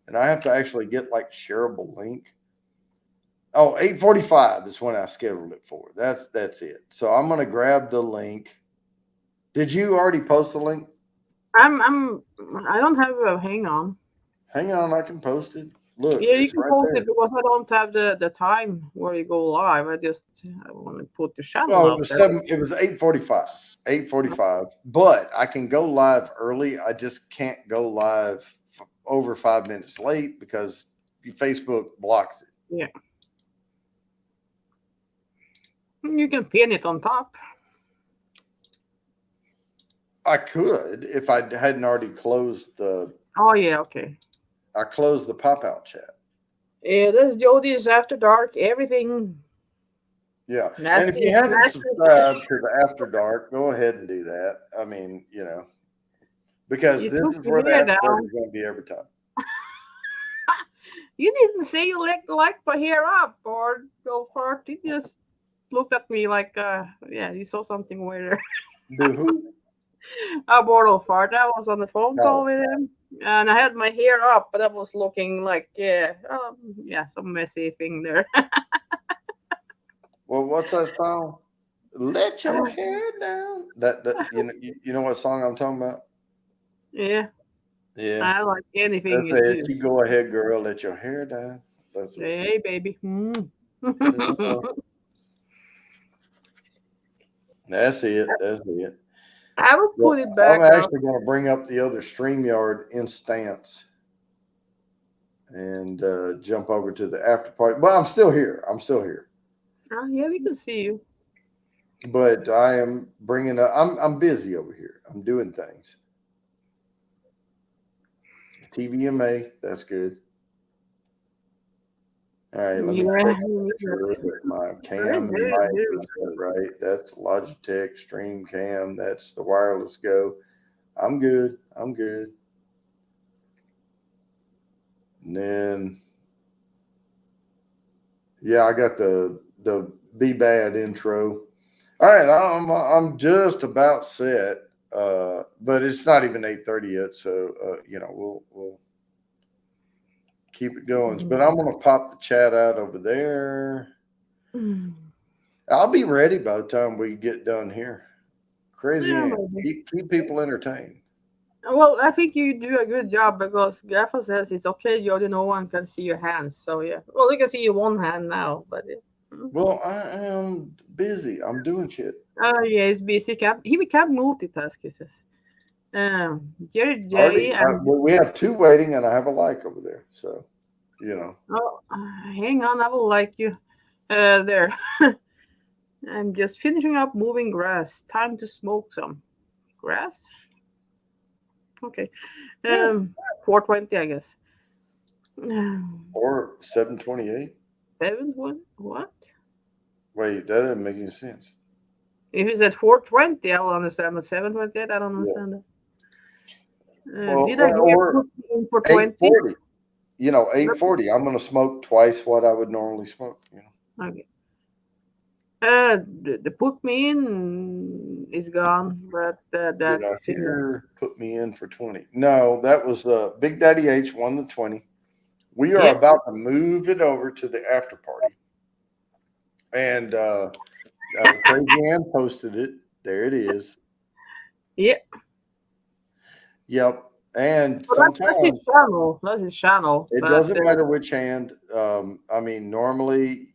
and I have to actually get like shareable link. Oh, 8:45 is when I scheduled it for. That's it. So I'm gonna grab the link. Did you already post the link? I don't have a hang on. Hang on, I can post it. Look, Yeah, you it's can right post there. it because I don't have the time where you go live. I want to put the channel Oh, out it was there. It was 8:45. 8:45. But I can go live early. I just can't go live over 5 minutes late because Facebook blocks it. Yeah. You can pin it on top. I could if I hadn't already closed the. Oh yeah, okay. I closed the pop out chat. Yeah, this Jody's After Dark. Everything. Yeah, Nasty, and if you haven't nasty. subscribed to the After Dark, go ahead and do that. I mean, because You this took is your where the hair After Dark down. is going to be every time. You didn't say you like my hair up or go far. You just looked at me like, yeah, you saw something weird. Do who? I bought fart. I was on the phone No. call with him, and I had my hair up, but I was looking like, yeah, some messy thing there. Well, what's that song? Let your hair down. That you know what song I'm talking about? Yeah, Yeah, I like anything that's you it. do. You go ahead, girl. Let your hair down. That's it. Hey, baby. That's it. That's it. I will Well, put it back I'm up. actually going to bring up the other StreamYard instance and jump over to the after party. Well, I'm still here. Yeah, we can see you. But I am bringing up. I'm busy over here. I'm doing things. TVMA. That's good. All right, let me make sure that my cam and mic is right. That's Logitech Stream Cam. That's the wireless go. I'm good. And then, yeah, I got the Be Bad intro. All right, I'm just about set, but it's not even 8:30 yet, so we'll keep it going. But I'm gonna pop the chat out over there. I'll be ready by the time we get done here. Crazy, keep people entertained. Well, I think you do a good job because Gaffa says it's okay, Jody. No one can see your hands, so yeah. Well, they can see your one hand now, but. Well, I am busy. I'm doing shit. Oh yeah, he's busy. He can't multitask. He says. Jerry J. We have two waiting, and I have a like over there. So, Oh, hang on. I will like you. There. I'm just finishing up moving grass. Time to smoke some grass. Okay. 420, I guess. Or 728. 720? What? Wait, that doesn't make any sense. If you said 420, I will understand. But 728, I don't understand Did I hear or put me in for 20? 840. 840. I'm going to smoke twice what I would normally smoke. Okay. The put me in is gone, but Did that I figure. hear put me in for 20? No, that was Big Daddy H won the 20. We are Yep. about to move it over to the after party. And Crazy Ann posted it. There it is. Yep. Yep. And So that's his sometimes channel. That's his channel. it But doesn't matter which hand. I mean, normally,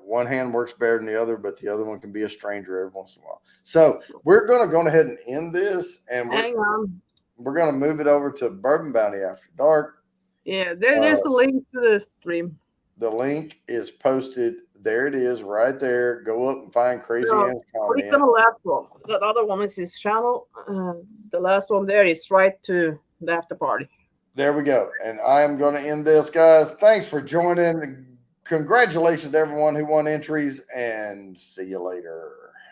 one hand works better than the other, but the other one can be a stranger every once in a while. So we're going to go ahead and end this, and hang on. we're going to move it over to Bourbon Bounty After Dark. Yeah, there's a link to the stream. The link is posted. There it is, right there. Go up and find Crazy So, Ann's click on comment. the last one. The other one is his channel. The last one there is right to the after party. There we go. And I am going to end this, guys. Thanks for joining. Congratulations to everyone who won entries, and see you later.